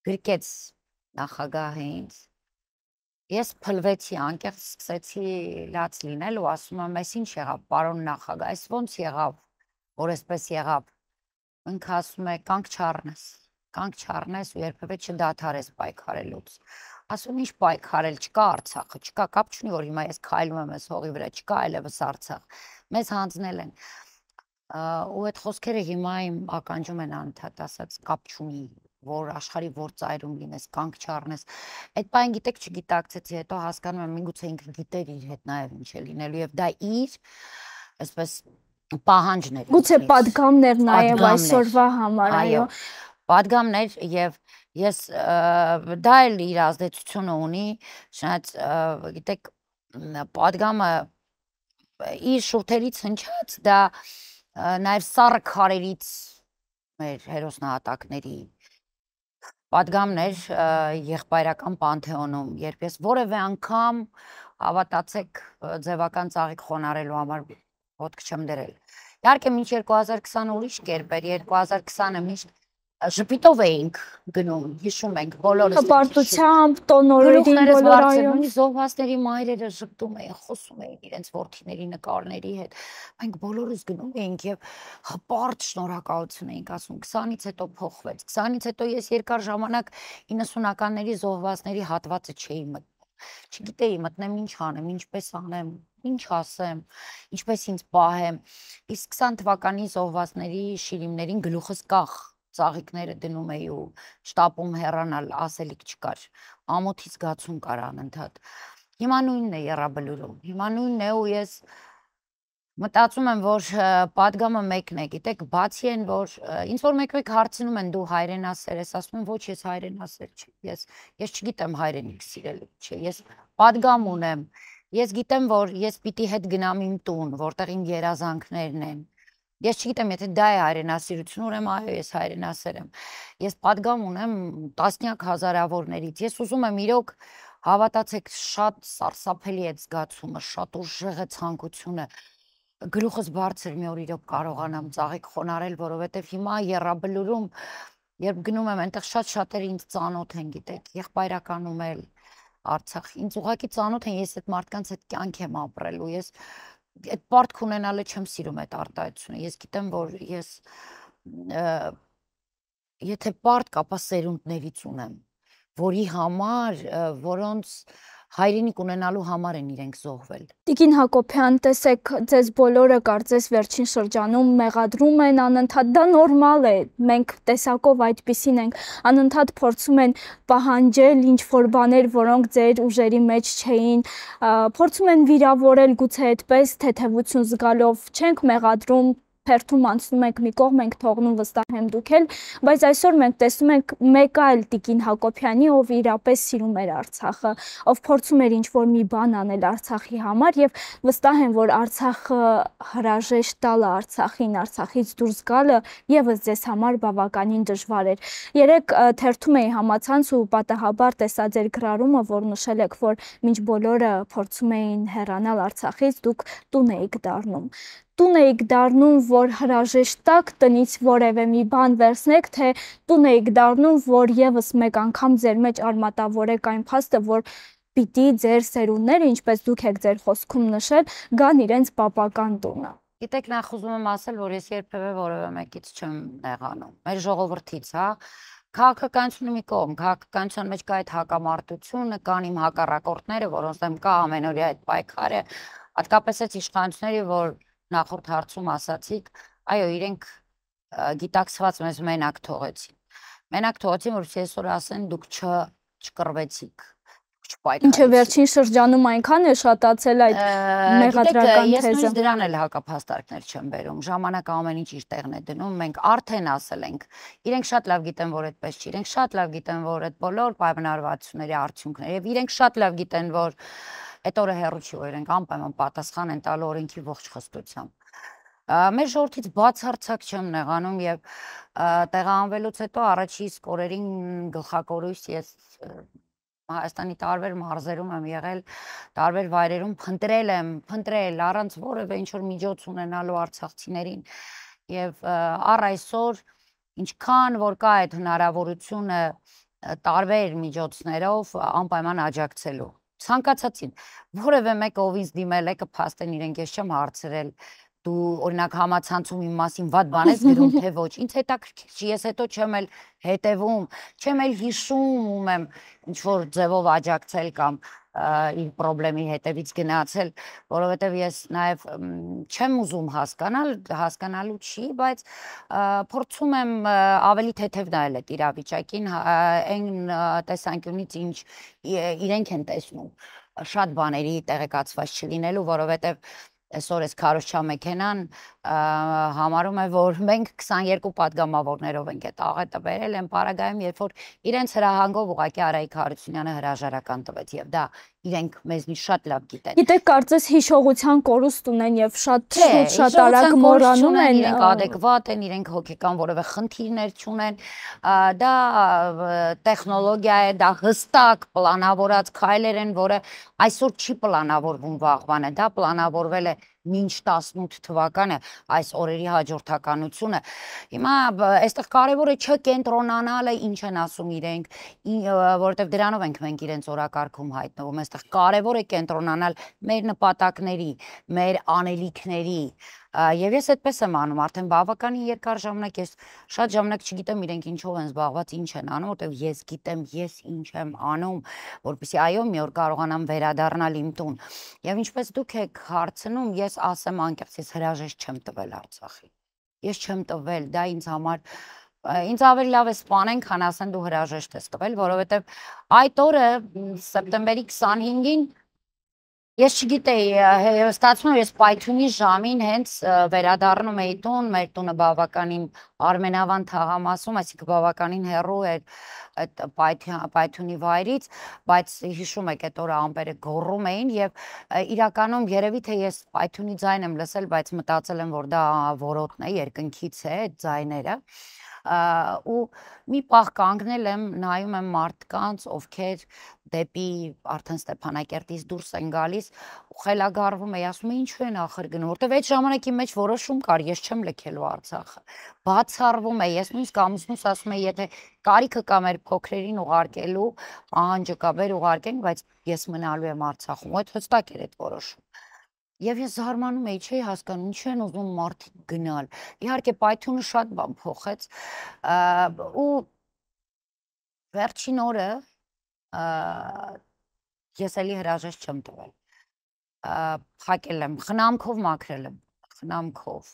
Գրկեց նախագահը ինձ։ Ես փլվեցի, անկեղծ սկսեցի լաց լինել ու ասում եմ, «Էս ինչ եղավ, պարոն նախագահ, էս ոնց եղավ, որ էսպես եղավ»։ Ինքը ասում է, կանգ չառնես ու երբևէ չդադարես պայքարելուց։ Ասում ինչ պայքարել, չկա Արցախը, չկա, կապ չունի, որ հիմա ես քայլում եմ այս հողի վրա, չկա այլևս Արցախ, մեզ հանձնել են։ Ու այդ խոսքերը հիմա իմ ականջում են անընդհատ ասած, կապ չունի, որ աշխարհի որ ծայրում լինես, կանգ չառնես։ Այդ բան գիտեք չգիտակցեցի, հետո հասկանում եմ միգուցե ինքը գիտեր իր հետ նաև ինչ է լինելու եւ դա իր այսպես պահանջներ։ Գուցե պատգամներ նաև այսօրվա համար, այո։ Պատգամներ եւ ես դա էլ իր ազդեցությունը ունի, շատ գիտեք, պատգամը իր շուրթերից հնչած, դա նաև սառը քարերից մեր հերոսնահատակների պատգամներ եղբայրական պանթեոնում, երբ ես որևէ անգամ հավատացեք ձևական ծաղիկ խոնարհելու համար ոտք չեմ դրել։ Իհարկե մինչ 2020 ուրիշ կերպ էր, 2020-ը միշտ ժպիտով էինք գնում, հիշում ենք բոլորս։ Հպարտությամբ, տոնորերին բոլորայում զոհվածների մայրերը ժպտում էին, խոսում էին իրենց որդիների նկարների հետ։ Մենք բոլորս գնում էինք եւ հպարտ շնորհակալություն էինք ասում։ 20-ից հետո փոխվեց։ 20-ից հետո ես երկար ժամանակ 90-ականների զոհվածների հատվածը չէի մտնում։ Չգիտեի մտնեմ ինչ անեմ, ինչպես անեմ, ինչ ասեմ, ինչպես ինձ պահեմ։ Իսկ 20 թվականի զոհվածների շիրիմներին գլուխս կախ ծաղիկները դնում էի ու շտապում հեռանալ, ասելիք չկար, ամոթի զգացում կար անընդհատ։ Հիմա նույնն է եռաբլուրում, հիմա նույնն է ու ես մտածում եմ, որ պատգամը մեկն է, գիտեք, բացի այն, որ ինձ որ մեկ-մեկ հարցնում են դու հայրենասեր ես, ասում եմ ոչ, ես հայրենասեր չեմ, ես չգիտեմ հայրենիք սիրել, չէ, ես պատգամ ունեմ, ես գիտեմ, որ ես պիտի հետ գնամ իմ տուն, որտեղ իմ երազանքներն են։ Ես չգիտեմ, եթե դա է հայրենասիրություն, ուրեմն այո, ես հայրենասեր եմ։ Ես պատգամ ունեմ տասնյակ հազարավորներից։ Ես ուզում եմ իրոք հավատացեք, շատ սարսափելի է զգացումը, շատ ուժեղ է ցանկությունը։ Գլուխս բարձր մի օր իրոք կարողանամ ծաղիկ խոնարհել, որովհետև հիմա եռաբլուրում, երբ գնում եմ, այնտեղ շատ-շատերը ինձ ծանոթ են, գիտեք, եղբայրականում էլ Արցախ, ինձ ուղղակի ծանոթ են, ես այդ մարդկանց հետ կյանք եմ ապրել ու ես այդ պարտք ունենալը չեմ սիրում այդ արտահայտությունը, ես գիտեմ, որ ես եթե պարտք, ապա սերունդներից ունեմ, որի համար, որոնց հայրենիք ունենալու համար են իրենք զոհվել։ Տիկին Հակոբյան, տեսեք, ձեզ բոլորը կարծես վերջին շրջանում մեղադրում են անընդհատ, դա նորմալ է, մենք տեսակով այդպիսին ենք, անընդհատ փորձում են պահանջել ինչ-որ բաներ, որոնք ձեր ուժերի մեջ չէին, փորձում են վիրավորել գուցե այդպես թեթևություն զգալով, չենք մեղադրում, հերթում անցնում ենք մի կողմ, ենք թողնում, վստահ եմ դուք էլ, բայց այսօր մենք տեսնում ենք մեկ այլ Տիկին Հակոբյանի, ով իրապես սիրում էր Արցախը, ով փորձում էր ինչ-որ մի բան անել Արցախի համար եւ վստահ եմ, որ Արցախը հրաժեշտ տալը Արցախին, Արցախից դուրս գալը եւս ձեզ համար բավականին դժվար էր։ Երեք թերթում էի համացանց ու պատահաբար տեսա ձեր գրառումը, որ նշել եք, որ մինչ բոլորը փորձում էին հեռանալ Արցախից, դուք տուն էիք դառնում։ Տուն էիք դառնում, որ հրաժեշտ տաք տնից որևէ մի բան վերցնեք, թե տուն էիք դառնում, որ եւս մեկ անգամ ձեր մեջ արմատավորեք այն փաստը, որ պիտի ձեր սերունդները, ինչպես դուք եք ձեր խոսքում նշել, գան իրենց պապական տունը։ Գիտեք, նախ ուզում եմ ասել, որ ես երբևէ որևէ մեկից չեմ նեղանում, մեր ժողովրդից, հա։ Քաղաքականությունը մի կողմ, քաղաքականության մեջ կա այդ հակամարտությունը, կան իմ հակառակորդները, որոնց դեմ կա ամենօրյա այդ պայքարը, հատկապես այդ իշխանությունների, որ նախորդ հարցում ասացիք, այո, իրենք գիտակցված մեզ մենակ թողեցին, որպեսզի այսօր ասեն դուք չկռվեցիք, Ինչը վերջին շրջանում այնքան է շատացել այդ մեղադրական ես թեզը։ նույնիսկ դրան էլ հակափաստարկներ չեմ բերում, ժամանակը ամեն ինչ իր տեղն է դնում, մենք արդեն ասել ենք, իրենք շատ լավ գիտեն, որ այդպես չի, իրենք շատ լավ գիտեն, որ այդ բոլոր պայմանավորվածությունների արդյունքները, եւ իրենք շատ լավ գիտեն, որ այդ օրը հեռու չի, որ իրենք անպայման պատասխան են տալու օրենքի ողջ խստությամբ։ Մեր ժողովրդից բացարձակ չեմ նեղանում եւ տեղահանվելուց հետո առաջի իսկ օրերին գլխակորույս ես Հայաստանի տարբեր մարզերում եմ եղել, տարբեր վայրերում փնտրել առանց որևէ ինչ որ միջոց ունենալու արցախցիներին եւ առ այսօր ինչքան որ կա այդ հնարավորությունը տարբեր միջոցներով անպայման աջակցելու ցանկացածին որևէ մեկը ով ինձ դիմել է կփաստեն իրենք ես չեմ հարցրել դու օրինակ համացանցում իմ մասին վատ բան ես գրում թե ոչ ինձ հետաքրքիր չի ես հետո չեմ էլ հետևում չեմ էլ հիշում ում եմ ինչ որ ձևով աջակցել կամ իր խնդրի հետևից գնացել որովհետև ես նաև չեմ ուզում հասկանալու չի բայց փորձում եմ ավելի թեթև նայել այդ իրավիճակին այն տեսանկյունից ինչ իրենք են տեսնում շատ բաների տեղեկացված չլինելու որովհետև Այսօր այս քարոզչա մեքենան համարում է, որ մենք 22 պատգամավորներով ենք այդ աղետը բերել են պարագայում, երբ որ իրենց հրահանգով ուղղակի Արայիկ Հարությունյանը հրաժարական տվեց եւ դա իրենք մեզնից շատ լավ գիտեն։ Գիտեք, կարծես հիշողության կորուստ ունեն եւ շատ արագ մոռանում են։ Իրենք adekvat են, իրենք հոգեկան որևէ խնդիրներ չունեն։ Դա տեխնոլոգիա է, դա հստակ պլանավորած քայլեր են, որը այսօր չի պլանավորվում վաղվան է, դա պլանավորվել է մինչ 18 թվականը այս օրերի հաջորդականությունը հիմա այստեղ կարևորը չկենտրոնանալը ինչ են ասում իրենք որովհետև դրանով ենք մենք իրենց օրակարգում հայտնվում այստեղ կարևոր է կենտրոնանալ մեր նպատակների մեր անելիքների եւ ես այդպես եմ անում արդեն բավականին երկար ժամանակ ես շատ ժամանակ չգիտեմ իրենք ինչով են զբաղված ինչ են անում որովհետև ես գիտեմ ես ինչ եմ անում որպեսզի այո մի օր կարողանամ վերադառնալ իմ տուն եւ ինչպես դուք եք հարցնում ես ասեմ անկեղծ ես հրաժեշտ չեմ տվել Արցախի ես չեմ տվել դա ինձ համար ինձ ավելի լավ է սպանեն քան ասեն դու հրաժեշտ ես տվել որովհետեւ այդ օրը սեպտեմբերի 25-ին Ես չգիտեի, ստացվում է ես պայթյունի ժամին հենց վերադառնում էի տուն, մեր տունը բավականին Արմենավան թաղամասում, այսինքն բավականին հեռու էր այդ պայթյունի վայրից, բայց հիշում եք այդ օրը ամպերը գոռում էին եւ իրականում երևի թե ես պայթյունի ձայն եմ լսել, բայց մտածել եմ, որ դա որոտն է, երկնքից է այդ ձայները ու մի պահ կանգնել եմ, նայում եմ մարդկանց, ովքեր դեպի արդեն Ստեփանակերտից դուրս են գալիս ու խելագարվում է, ասում է ինչու են ախր գնում, որտեվ այդ ժամանակի մեջ որոշում կար, ես չեմ լքելու Արցախը։ Բացառվում է, ես նույնիսկ ամուսնուս ասում եմ, եթե կարիքը կա մեր փոքրերին ուղարկելու, ահանջը կա վեր ուղարկենք, բայց ես մնալու եմ Արցախում, այդ հստակ էր այդ որոշում։ Եվ ես զարմանում էի, չէի հասկանում, ինչու են ուզում մարդիկ գնալ։ Իհարկե պայթյունը շատ բան փոխեց ու վերջին օրը ես էլի հրաժեշտ չեմ տվել։ Փակել եմ, խնամքով մաքրել եմ, խնամքով։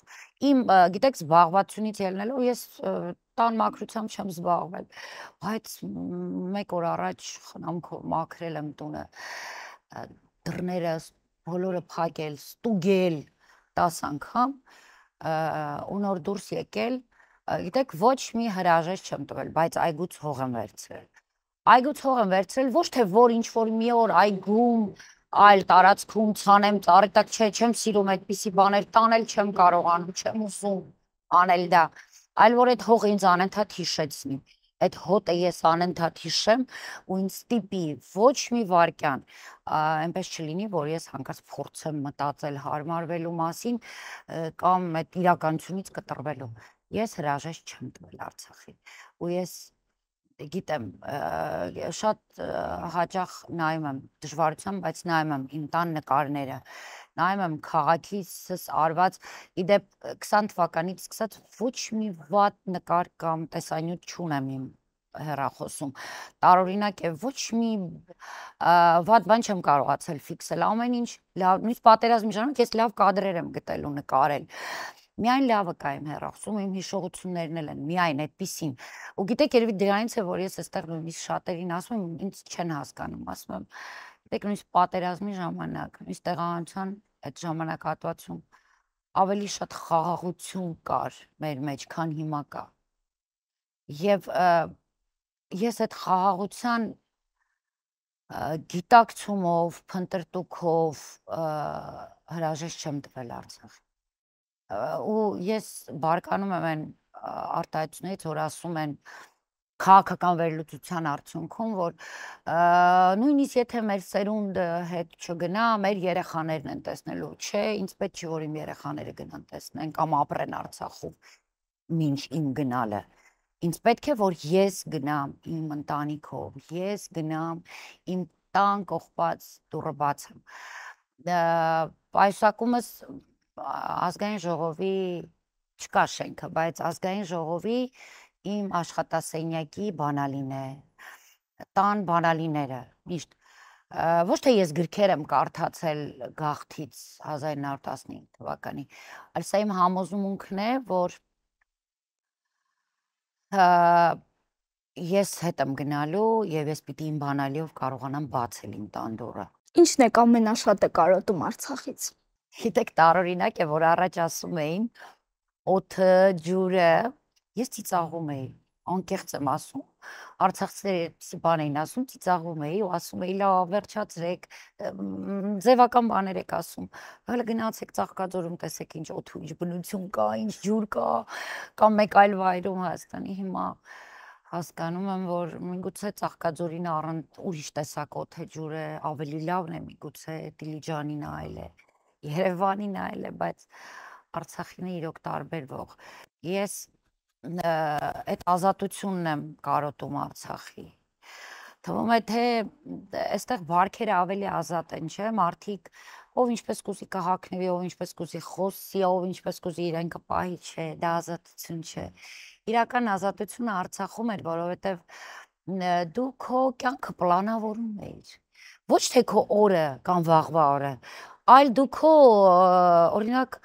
Իմ, գիտեք, զբաղվածությունից ելնելով ես տան մաքրությամբ չեմ զբաղվել, բայց մեկ օր առաջ խնամքով մաքրել եմ տունը, դռները բոլորը փակել, ստուգել 10 անգամ ու նոր դուրս եկել, գիտեք, ոչ մի հրաժեշտ չեմ տվել, բայց այգուց հող եմ վերցրել։ Այգուց հող եմ վերցրել, ոչ թե որ ինչ որ մի օր այգում, այլ տարածքում ցանեմ, ծառի տակ չեմ սիրում այդպիսի բաներ, տանել չեմ կարողանում, չեմ ուզում անել դա, այլ որ այդ հողը ինձ անընդհատ հիշեցնի։ Այդ հոտը ես անընդհատ հիշեմ ու ինձ ստիպի ոչ մի վարքյան այնպես չլինի, որ ես հանկարծ փորձեմ մտածել հարմարվելու մասին կամ այդ իրականությունից կտրվելու։ Ես հրաժեշտ չեմ տվել Արցախի ու ես գիտեմ շատ հաճախ նայում եմ դժվարությամբ, բայց նայում եմ իմ տան նկարները, նայում եմ քաղաքիցս արված, իդեպ 20 թվականից սկսած ոչ մի վատ նկար կամ տեսանյութ չունեմ իմ հեռախոսում, տարօրինակ է, ոչ մի վատ բան չեմ կարողացել ֆիքսել, ամեն ինչ լավ, նույնիսկ պատերազմի ժամանակ ես լավ կադրեր եմ գտել ու նկարել, Միայն լավը կա իմ հեռախոսում, իմ հիշողություններն էլ են, միայն այդպիսին։ Ու գիտեք, երևի դրանից է, որ ես այստեղ նույնիսկ շատերին ասում եմ, ինձ չեն հասկանում, ասում եմ, գիտեք, նույնիսկ պատերազմի ժամանակ, նույնիսկ տեղահանության այդ ժամանակահատվածում ավելի շատ խաղաղություն կար մեր մեջ, քան հիմա կա։ Եվ ես այդ խաղաղության գիտակցումով, փնտրտուքով հրաժեշտ չեմ տվել Արցախ։ Ու ես բարկանում եմ այն արտահայտությունից, որ ասում են քաղաքական վերլուծության արդյունքում, որ նույնիսկ եթե մեր սերունդը հետ չգնա, մեր երեխաներն են տեսնելու, չէ, ինձ պետք չի, որ իմ երեխաները գնան տեսնեն կամ ապրեն Արցախում մինչ իմ գնալը։ Ինձ պետք է, որ ես գնամ իմ ընտանիքով, ես գնամ իմ տան կողպած դուռը բաց եմ։ Պայուսակումս ազգային ժողովի չկա շենքը, բայց ազգային ժողովի իմ աշխատասենյակի բանալին է, տան բանալիները, միշտ, ոչ թե ես գրքեր եմ կարդացել գաղթից 1915 թվականի, այլ սա իմ համոզմունքն է, որ ես հետ եմ գնալու եւ ես պիտի իմ բանալիով կարողանամ բացել իմ տան դուռը։ Ինչն է ամենաշատը կարոտում Արցախից։ Գիտեք, տարօրինակ է, որ առաջ ասում էին օդը, ջուրը, ես ծիծաղում էի, անկեղծ եմ ասում, արցախցիները բան էին ասում, ծիծաղում էի ու ասում էի լավ, վերջացրեք, ձևական բաներ եք ասում, հələ գնացեք Ծաղկաձորում, տեսեք ինչ օդ ու ինչ բնություն կա, ինչ ջուր կա, կամ մեկ այլ վայրում Հայաստանի հիմա հասկանում եմ, որ միգուցե Ծաղկաձորին առանց ուրիշ տեսակ օդ է ջուր է, ավելի լավն է միգուցե Դիլիջանին այլ է, Երևանին այլ է, բայց Արցախին է իրոք տարբերվող։ Ես այդ ազատությունն եմ կարոտում Արցախի։ Թվում է, թե այստեղ վարքերը ավելի ազատ են, չէ՞, մարդիկ ով ինչպես կուզի կհագնվի, ով ինչպես կուզի խոսի, ով ինչպես կուզի իրեն կպահի, չէ, դա ազատություն չէ։ Իրական ազատությունը Արցախում էր, որովհետև դու քո կյանքը պլանավորում էիր։ Ոչ թե քո օրը կամ վաղվա օրը, այլ դու քո օրինակ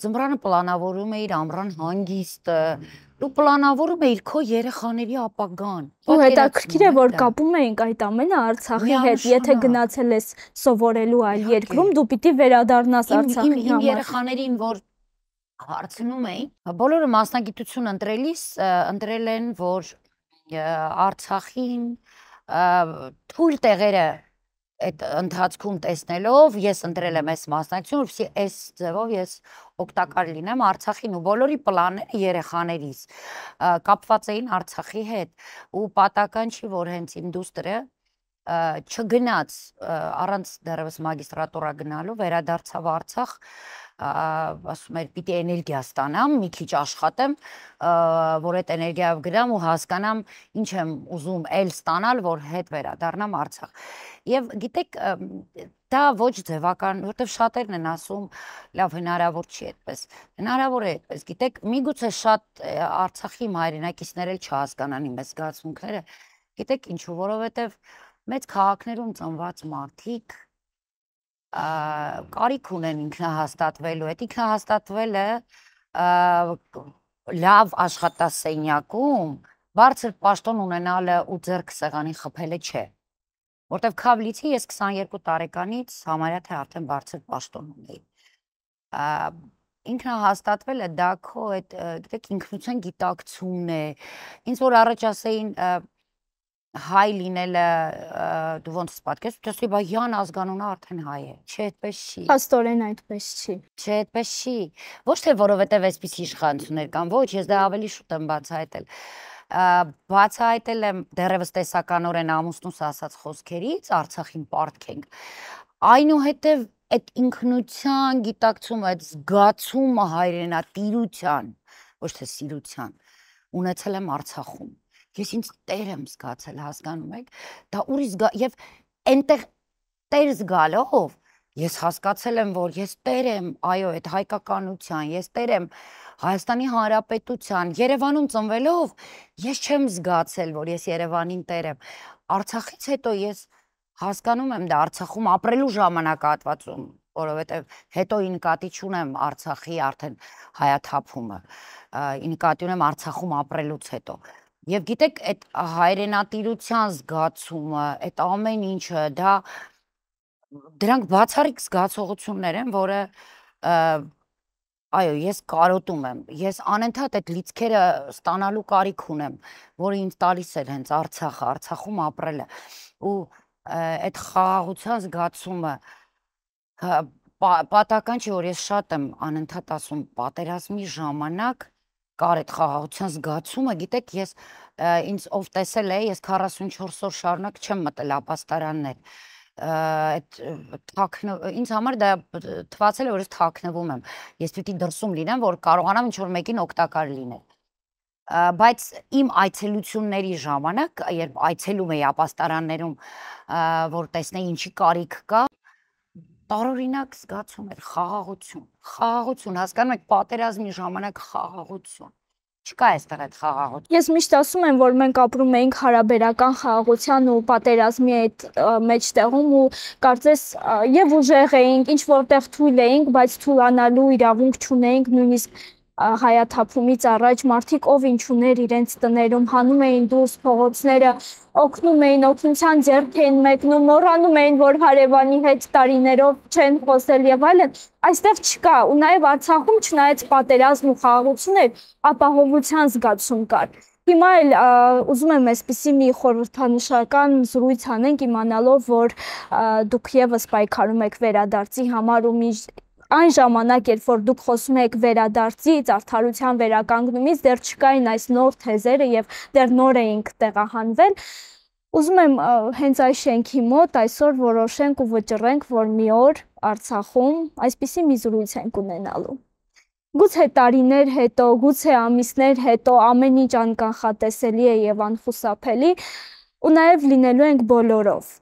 ձմռանը պլանավորում էիր ամռան հանգիստը, դու պլանավորում էիր քո երեխաների ապագան։ Ու հետաքրքիր է, որ կապում էինք այդ ամենը Արցախի հետ, եթե գնացել ես սովորելու այլ երկրում, դու պիտի վերադառնաս Արցախի համար։ Իմ երեխաներին, որ հարցնում էին, բոլորը մասնագիտություն ընտրելիս ընտրել են, որ Արցախին թույլ տեղերը այդ ընթացքում տեսնելով ես ընտրել եմ այս մասնակցություն, որպեսզի այս ձևով ես օգտակար լինեմ Արցախին ու բոլորի պլանները երեխաներիս կապված էին Արցախի հետ ու պատահական չի, որ հենց իմ դուստրը չգնաց առանց դեռևս մագիստրատուրա գնալու վերադարձավ Արցախ, ասում էր պիտի էներգիա ստանամ, մի քիչ աշխատեմ, որ այդ էներգիայով գնամ ու հասկանամ ինչ եմ ուզում էլ ստանալ, որ հետ վերադառնամ Արցախ։ Եվ գիտեք, դա ոչ ձևական, որտեվ շատերն են ասում, լավ հնարավոր չի այդպես։ Հնարավոր է այդպես, գիտեք, միգուցե շատ Արցախի հայրենակիցներ էլ չհասկանան իմ զգացմունքները, գիտեք ինչու, որովհետև մեծ քաղաքներում ծնված մարդիկ կարիք ունեն ինքնահաստատվելու, այդ ինքնահաստատվելը լավ աշխատասենյակում բարձր պաշտոն ունենալը ու ձեռքը սեղանին խփելը չէ, որտեվ Քավլիցի ես 22 տարեկանից համարյա թե արդեն բարձր պաշտոն ունեի, ինքնահաստատվելը դա քո այդ գիտեք ինքնության գիտակցումն է, ինձ որ առաջ ասեին հայ լինելը դու ոնց պատկերացնում, ասի բա Յան ազգանունը արդեն հայ է, չէ, այդպես չի։ Փաստորեն այդպես չի։ Չէ, այդպես չի։ Ոչ թե որովհետև այսպես իշխանություններ կան, ոչ, ես դա ավելի շուտ եմ բացահայտել։ Բացահայտել եմ դեռևս տեսականորեն ամուսնուս ասած խոսքերից, Արցախին պարտքենք։ Այնուհետև այդ ինքնության գիտակցումը, այդ զգացումը հայրենատիրության, ոչ թե սիրության, ունեցել եմ Արցախում։ Ես ինձ տեր եմ զգացել, հասկանում եք, դա ուրիշ եւ այնտեղ տեր զգալով ես հասկացել եմ, որ ես տեր եմ, այո, այդ հայկականության, ես տեր եմ Հայաստանի Հանրապետության, Երևանում ծնվելով ես չեմ զգացել, որ ես Երևանին տեր եմ։ Արցախից հետո ես հասկանում եմ դա Արցախում ապրելու ժամանակահատվածում որովհետև հետո ի նկատի չունեմ Արցախի արդեն հայաթափումը, ի նկատի ունեմ Արցախում ապրելուց հետո։ Եվ գիտեք, այդ հայրենատիրության զգացումը, այդ ամեն ինչը, դրանք բացառիկ զգացողություններ են, որը այո, ես կարոտում եմ, ես անընդհատ այդ լիցքերը ստանալու կարիք ունեմ, որը ինձ տալիս էր հենց Արցախը, Արցախում ապրելը, ու այդ խաղաղության զգացումը պատահական չէ, որ ես շատ եմ անընդհատ ասում, պատերազմի ժամանակ կար այդ խաղաղության զգացումը, գիտեք, ես ինձ ով տեսել է, ես 44 օր շարունակ չեմ մտել ապաստարաններ, ինձ համար դա թվացել է, որ ես թաքնվում եմ, ես պիտի դրսում լինեմ, որ կարողանամ ինչ-որ մեկին օգտակար լինել, բայց իմ այցելությունների ժամանակ, երբ այցելում էի ապաստարաններում, որ տեսնեի ինչի կարիք կա, տարօրինակ զգացում էր խաղաղություն, հասկանում եք, պատերազմի ժամանակ խաղաղություն, չկա այստեղ այդ խաղաղություն։ Ես միշտ ասում եմ, որ մենք ապրում էինք հարաբերական խաղաղության ու պատերազմի այդ մեջտեղում ու կարծես եւ ուժեղ էինք, ինչ որտեղ թույլ էինք, բայց թուլանալու իրավունք չունեինք, նույնիսկ հայաթափումից առաջ մարդիկ ով ինչ ուներ իրենց տներում, հանում էին դուրս փողոցները, օգնում էին, օգնության ձեռք էին մեկնում, մոռանում էին, որ հարևանի հետ տարիներով չեն խոսել եւ այլն, այստեղ չկա ու նաեւ Արցախում չնայած պատերազմ ու խաղաղություններ, ապահովության զգացում կար։ Հիմա էլ ուզում եմ այսպիսի մի խորհրդանշական զրույց անենք, իմանալով, որ դուք եւս պայքարում եք վերադարձի համար ու այն ժամանակ, երբ որ դուք խոսում եք վերադարձից, արդարության վերականգնումից, դեռ չկային այս նոր թեզերը եւ դեռ նոր էինք տեղահանվել, ուզում եմ հենց այս շենքի մոտ այսօր որոշենք ու վճռենք, որ մի օր Արցախում այսպիսի մի զրույց ենք ունենալու։ Գուցե տարիներ հետո, գուցե ամիսներ հետո ամեն ինչ անկանխատեսելի է եւ անխուսափելի, ու նաեւ լինելու ենք բոլորով։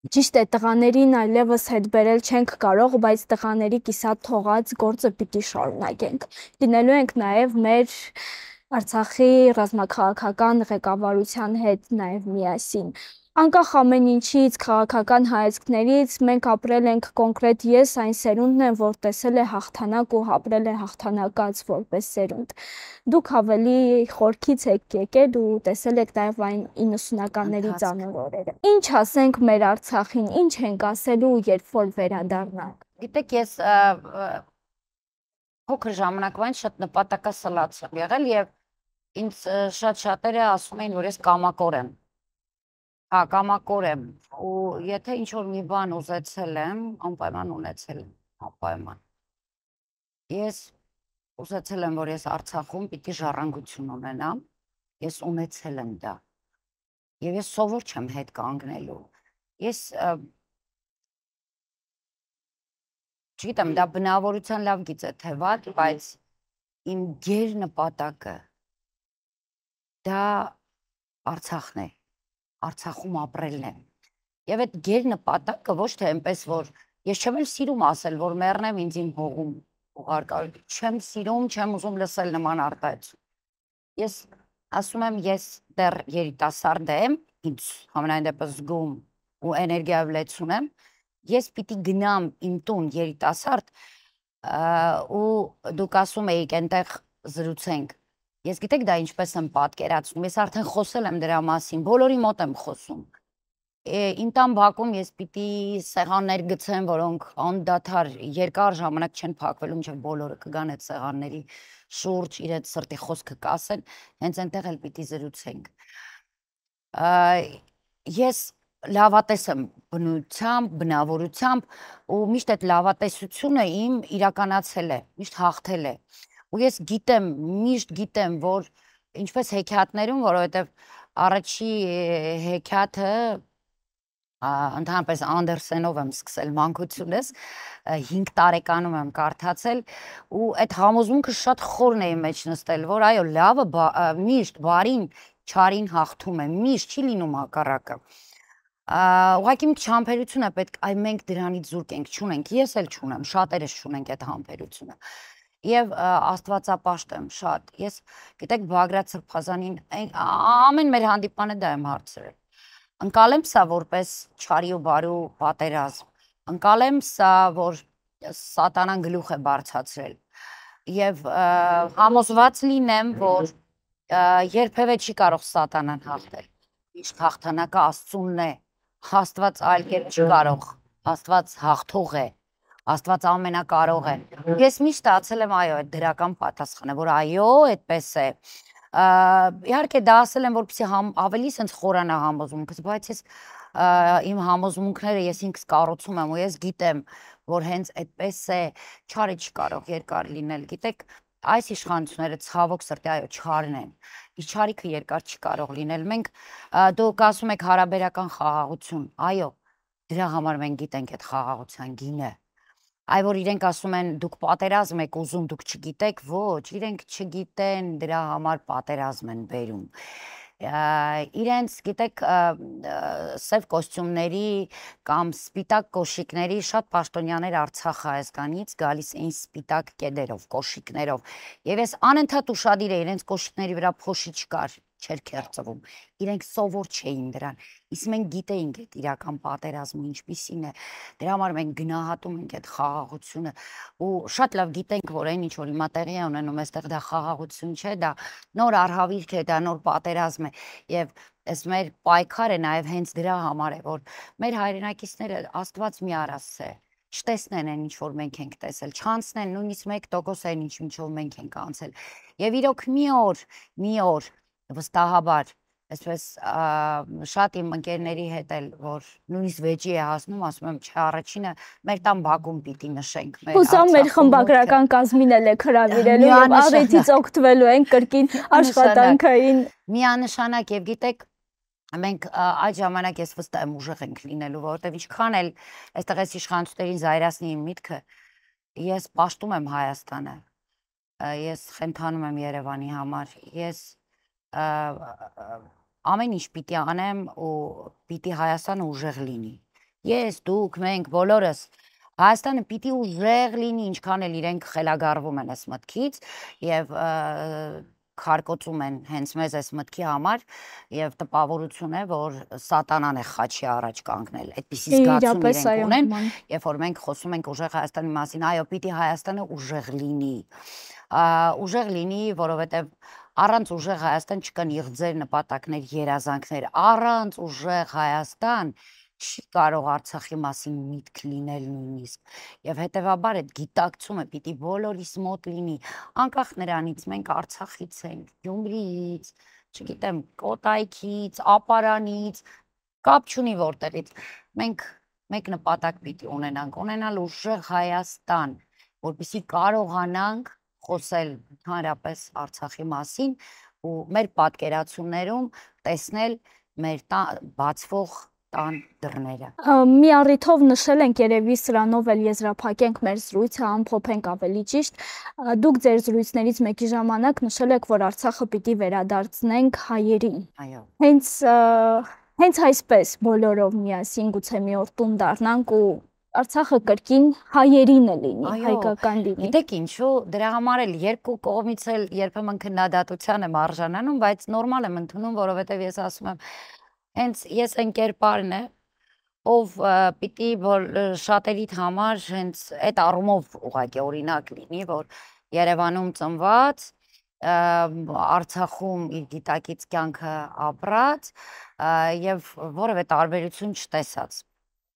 Ճիշտ է, տղաներին այլևս հետ բերել չենք կարող, բայց տղաների կիսատ թողած գործը պիտի շարունակենք։ Լինելու ենք նաև մեր Արցախի ռազմաքաղաքական ղեկավարության հետ նաև միասին։ Անկախ ամեն ինչից, քաղաքական հայացքներից, մենք ապրել ենք կոնկրետ ես այն սերունդն եմ, որ տեսել է հաղթանակ ու ապրել է հաղթանակած որպես սերունդ։ Դուք ավելի խորքից եք եկել ու տեսել եք նաև այն 90-ականների ծանր օրերը։ Ինչ ասենք մեր Արցախին, ինչ ենք ասելու, երբ որ վերադառնանք։ Գիտեք, ես փոքր ժամանակվան շատ նպատակասլաց եմ եղել եւ ինձ շատերը ասում էին, որ ես կամակոր եմ։ Հա, կամակոր եմ ու եթե ինչ-որ մի բան ուզեցել եմ, անպայման ունեցել եմ, անպայման։ Ես ուզեցել եմ, որ ես Արցախում պիտի ժառանգություն ունենամ, ես ունեցել եմ դա։ Եվ ես սովոր չեմ հետ կանգնելու։ Ես չգիտեմ, դա բնավորության լավ գիծ է թե վատ, բայց իմ գեր նպատակը դա Արցախն է, Արցախում ապրելն է։ Եվ այդ գեր նպատակը ոչ թե այնպես, որ ես չեմ էլ սիրում ասել, որ մեռնեմ ինձ իմ հողում ուղարկալ, չեմ սիրում, չեմ ուզում լսել նման արտահայտություն։ Ես ասում եմ, ես դեռ երիտասարդ եմ, ինձ համենայն դեպս զգում ու էներգիայով լեցուն եմ, ես պիտի գնամ իմ տուն երիտասարդ ու դուք ասում էիք այնտեղ զրուցենք։ Ես գիտեք դա ինչպես եմ պատկերացնում, ես արդեն խոսել եմ դրա մասին, բոլորի մոտ եմ խոսում։ Իմ տան բակում ես պիտի սեղաններ գցեմ, որոնք անդադար երկար ժամանակ չեն փակվելու, մինչև բոլորը կգան այդ սեղանների շուրջ, իրենց սրտի խոսքը կասեն, հենց այնտեղ էլ պիտի զրուցենք։ Ես լավատես եմ բնությամբ, բնավորությամբ ու միշտ այդ լավատեսությունը իմ իրականացել է, միշտ հաղթել է։ Ու ես գիտեմ, միշտ գիտեմ, որ ինչպես հեքիաթներում, որովհետև առաջի հեքիաթը ընդհանրապես Անդերսենով եմ սկսել մանկությունս, 5 տարեկանում եմ կարդացել ու այդ համոզմունքը շատ խորն է իմ մեջ նստել, որ այո, լավը միշտ բարին չարին հաղթում է, միշտ չի լինում հակառակը։ Ուղղակի մի համբերություն է պետք, այ մենք դրանից զուրկ ենք, չունենք, ես էլ չունեմ, շատերս չունենք այդ համբերությունը։ Եվ աստվածապաշտ եմ շատ, ես գիտեք Բագրատ Սրբազանին ամեն մեր հանդիպանը դա եմ հարցրել, ընկալեմ սա որպես չարի ու բարու պատերազմ, ընկալեմ սա, որ սատանան գլուխ է բարձրացրել եւ համոզված լինեմ, որ երբևէ չի կարող սատանան հաղթել։ Միշտ հաղթանակը Աստծունն է, Աստված այլ կերպ չի կարող, Աստված հաղթող է, Աստված ամենակարող է։ Ես միշտ ստացել եմ այո այդ դրական պատասխանը, որ այո, այդպես է։ Իհարկե դա ասել եմ, որպեսզի ավելի sense խորանա համոզմունքս, բայց ես իմ համոզմունքները ես ինքս կառուցում եմ ու ես գիտեմ, որ հենց այդպես է, չարը չի կարող երկար լինել, գիտեք, այս իշխանությունները ցավոք սրտի այո չարն են, իսկ չարիքը երկար չի կարող լինել։ Մենք դուք ասում եք հարաբերական խաղաղություն, այո, դրա համար մենք գիտենք այդ խաղաղության գինը։ Այ որ իրենք ասում են դուք պատերազմ եք ուզում, դուք չգիտեք, ոչ, իրենք չգիտեն, դրա համար պատերազմ են բերում։ Իրենց գիտեք սև կոստյումների կամ սպիտակ կոշիկների շատ պաշտոնյաներ Արցախ Հայաստանից գալիս էին սպիտակ կեդերով, կոշիկներով եւ ես անընդհատ ուշադիր էի, իրենց կոշիկների վրա փոշի չկար, չէր քերծվում, իրենք սովոր չէին դրան, իսկ մենք գիտեինք այդ իրական պատերազմը ինչպիսին է, դրա համար մենք գնահատում ենք այդ խաղաղությունը ու շատ լավ գիտենք, որ այն ինչ որ հիմա տեղի է ունենում, այստեղ դա խաղաղություն չէ, դա նոր արհավիրք է, դա նոր պատերազմ է եւ այս մեր պայքարը նաեւ հենց դրա համար է, որ մեր հայրենակիցները Աստված մի արասը է, չտեսնեն այն ինչ որ մենք ենք տեսել, չանցնեն նույնիսկ 1% այն ինչով մենք ենք անցել եւ իրոք մի օր վստահաբար այսպես շատ իմ ընկերների հետ էլ որ նույնիսկ վեճի է հասնում, ասում եմ, չէ, առաջինը մեր տան բակում պիտի նշենք մեր Հուսամ մեր խմբագրական կազմին էլ եք հրավիրելու եւ առիթից օգտվելու ենք կրկին աշխատանքային միանշանակ եւ գիտեք մենք այդ ժամանակ ես վստահ եմ ուժեղ ենք լինելու, որովհետեւ ինչքան էլ այստեղ այս իշխանություններին զայրացնի իմ միտքը, ես պաշտում եմ Հայաստանը, ես խենթանում եմ Երևանի համար, ես ամեն ինչ պիտի անեմ ու պիտի Հայաստանը ուժեղ լինի։ Ես, դուք, մենք, բոլորս Հայաստանը պիտի ուժեղ լինի, ինչքան էլ իրենք խելագարվում են այս մտքից եւ քարկոծում են հենց մեզ այս մտքի համար եւ տպավորություն է, որ սատանան է խաչի առաջ կանգնել։ Այդպիսի զգացում իրենք ունեն, երբ որ մենք խոսում ենք ուժեղ Հայաստանի մասին, այո, պիտի Հայաստանը ուժեղ լինի։ Ուժեղ լինի, որովհետեւ առանց ուժեղ Հայաստան չկան իղձեր, նպատակներ, երազանքներ, առանց ուժեղ Հայաստան չի կարող Արցախի մասին միտք լինել նույնիսկ եւ հետեւաբար այդ գիտակցումը պիտի բոլորիս մոտ լինի, անկախ նրանից մենք Արցախից ենք, Գյումրիից, չգիտեմ, Կոտայքից, Ապարանից, կապ չունի որտեղից, մենք մեկ նպատակ պիտի ունենալ ուժեղ Հայաստան, որպեսզի կարողանանք խոսել հանրապես Արցախի մասին ու մեր պատկերացումներում տեսնել մեր բացվող տան դռները։ Մի առիթով նշել ենք, երևի սրանով էլ եզրափակենք մեր զրույցը, ամփոփենք ավելի ճիշտ։ Դուք ձեր զրույցներից մեկի ժամանակ նշել եք, որ Արցախը պիտի վերադարձնենք հայերին։ Այո։ Հենց այսպես բոլորով միասին գուցե մի օր տուն դառնանք ու Արցախը կրկին հայերին է լինի, հայկական լինի։ Գիտեք ինչու, դրա համար էլ երկու կողմից էլ երբեմն քննադատության եմ արժանանում, բայց նորմալ եմ ընդունում, որովհետև ես ասում եմ, հենց ես այն կերպարն է, ով պիտի որ շատերիդ համար հենց այդ առումով ուղղակի օրինակ լինի, որ Երևանում ծնված, Արցախում իր գիտակից կյանքը ապրած եւ որևէ տարբերություն չտեսած։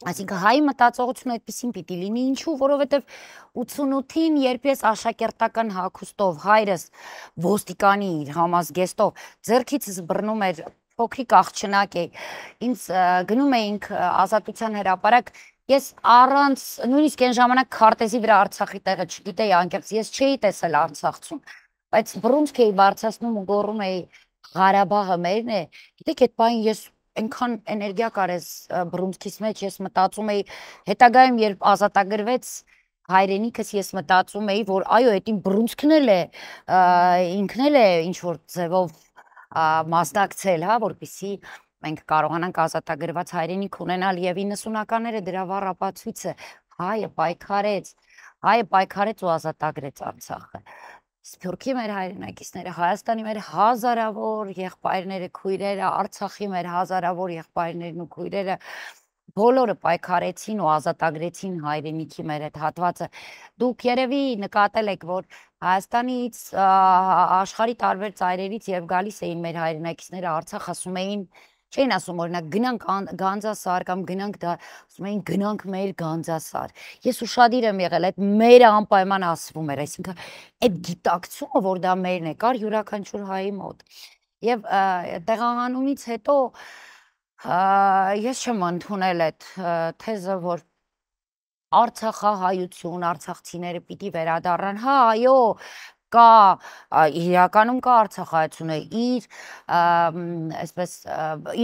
Այսինքն հայի մտածողությունը այդպեսին պիտի լինի, ինչու, որովհետև 88-ին, երբ ես աշակերտական հագուստով հայրս ոստիկանի իր համազգեստով ձեռքիցս բռնում էր փոքրիկ աղջնակ է, ինձ գնում էինք Ազատության հրապարակ, ես առանց նույնիսկ այն ժամանակ քարտեզի վրա Արցախի տեղը չգիտեի անկեղծ, ես չէի տեսել Արցախցուն, բայց բռունցք էի բարձրացնում ու գոռում էի Ղարաբաղը մերն է, գիտեք այդ բան ես այնքան էներգիա կար այս բռունցքիս մեջ, ես մտածում էի, հետագայում երբ ազատագրվեց հայրենիքս, ես մտածում էի, որ այո, այդ իմ բռունցքն էլ է, ինքն էլ է ինչ-որ ձևով մասնակցել, հա, որպեսզի մենք կարողանանք ազատագրված հայրենիք ունենալ եւ 90-ականները դրա վառ ապացույց է, հայը պայքարեց ու ազատագրեց Արցախը։ Սփյուռքի մեր հայրենակիցները, Հայաստանի մեր հազարավոր եղբայրները, քույրերը, Արցախի մեր հազարավոր եղբայրներն ու քույրերը բոլորը պայքարեցին ու ազատագրեցին հայրենիքի մեր այդ հատվածը։ Դուք երևի նկատել եք, որ Հայաստանից աշխարհի տարբեր ծայրերից եւ գալիս էին մեր հայրենակիցները Արցախ, ասում էին, չէին ասում օրինակ գնանք Գանձասար կամ գնանք դա, ասում էին գնանք մեր Գանձասար։ Ես ուշադիր եմ եղել, այդ մերը անպայման ասվում էր, այսինքն այդ գիտակցումը, որ դա մերն է, կար յուրաքանչյուր հայի մոտ։ Եվ տեղահանումից հետո ես չեմ ընդունել այդ թեզը, որ Արցախահայություն, արցախցիները պիտի վերադառնան, հա, այո, կա, իրականում կա Արցախայությունը իր այսպես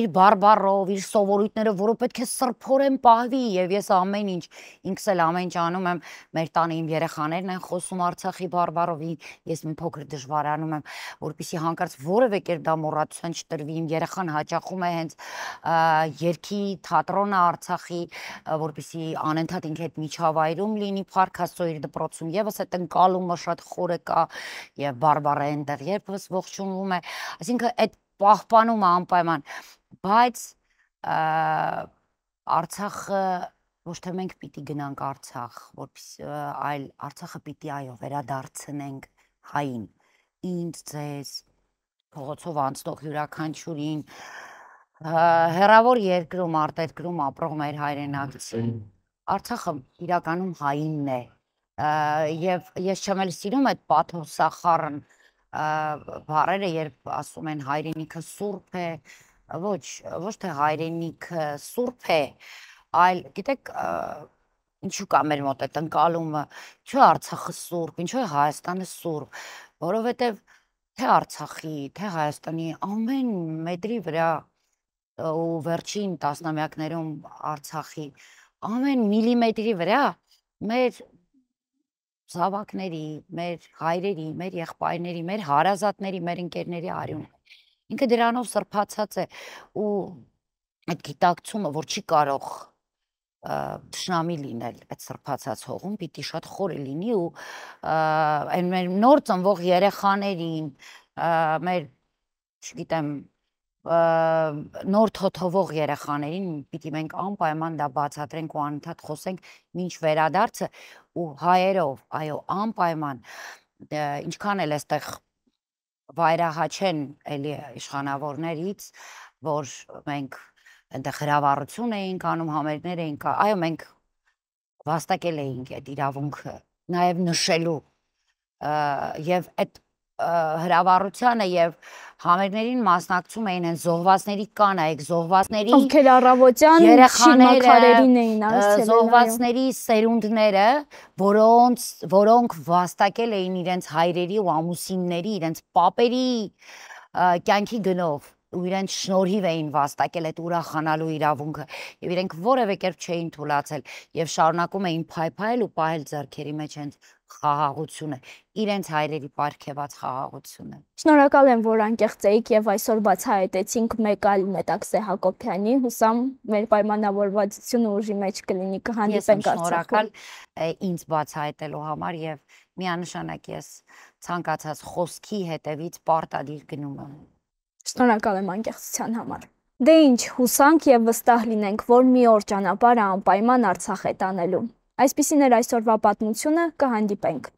իր բարբառով, իր սովորույթները, որը պետք է սրբորեն պահվի, եւ ես ամեն ինչ ինքս էլ ամեն ինչ անում եմ, մեր տանը իմ երեխաներն են խոսում Արցախի բարբառով, ես մի փոքր դժվարանում եմ, որպեսզի հանկարծ որևէ կերպ դա մոռացության չտրվի, իմ երեխան հաճախում է հենց երգի թատրոնը Արցախի, որպեսզի անընդհատ ինքը այդ միջավայրում լինի, Փառք Աստծո իր դպրոցում եւս այդ ընկալումը շատ խորը կա եւ բարբառը այնտեղ երբս ողջունվում է, այսինքն այդ պահպանումը անպայման, բայց Արցախը ոչ թե մենք պիտի գնանք Արցախ, այլ Արցախը պիտի այո վերադարձնենք հային, ինձ, ձեզ, փողոցով անցնող յուրաքանչյուրին, հեռավոր երկրում, արտերկրում ապրող մեր հայրենակցին, Արցախը իրականում հայինն է, եւ ես չեմ էլ սիրում այդ պաթոսախառն բառերը, երբ ասում են հայրենիքը սուրբ է, ոչ թե հայրենիքը սուրբ է, այլ գիտեք ինչու կա մեր մոտ այդ ընկալումը, ինչու է Արցախը սուրբ, ինչու է Հայաստանը սուրբ, որովհետեւ թե Արցախի, թե Հայաստանի ամեն մետրի վրա ու վերջին տասնամյակներում Արցախի ամեն միլիմետրի վրա մեր զավակների, մեր հայրերի, մեր եղբայրների, մեր հարազատների, մեր ընկերների արյունը։ Ինքը դրանով սրբացած է ու այդ գիտակցումը, որ չի կարող թշնամի լինել այդ սրբացած հողում, պիտի շատ խորը լինի ու այն մեր նոր ծնվող երեխաներին, մեր, չգիտեմ, նոր թոթովող երեխաներին պիտի մենք անպայման դա բացատրենք ու անընդհատ խոսենք մինչ վերադարձը ու հայերով, այո, անպայման, ինչքան էլ էստեղ վայրահաչեն էլի իշխանավորներից, որ մենք այնտեղ հրավառություն էինք անում, համերգներ էինք, այո, մենք վաստակել էինք այդ իրավունքը նաև նշելու եւ այդ հրավառությանը եւ համերգներին մասնակցում էին այն զոհվածների կանայք, զոհվածների ովքեր առավոտյան շիրմաքարերին էին այցելել, զոհվածների սերունդները, որոնք վաստակել էին իրենց հայրերի ու ամուսինների, իրենց պապերի կյանքի գնով ու իրենց շնորհիվ էին վաստակել այդ ուրախանալու իրավունքը եւ իրենք որևէ կերպ չէին թուլացել եւ շարունակում էին փայփայել ու պահել ձեռքերի մեջ հենց խաղաղությունը, իրենց հայրերի պարգևած խաղաղությունը։ Շնորհակալ եմ, որ անկեղծ էիք եւ այսօր բացահայտեցինք մեկ այլ Մետաքսե Հակոբյանի, հուսամ մեր պայմանավորվածությունը ուժի մեջ կլինի, կհանդիպենք Արցախում։ Շնորհակալ ինձ բացահայտելու համար եւ միանշանակ ես ցանկացած խոսքի հետևից պարտադիր գնում եմ։ Շնորհակալ եմ անկեղծության համար։ Դե ինչ, հուսանք եւ վստահ լինենք, որ մի օր ճանապարհը անպայման Արցախ է տանելու։ Այսպիսին էր այսօրվա պատմությունը, կհանդիպենք։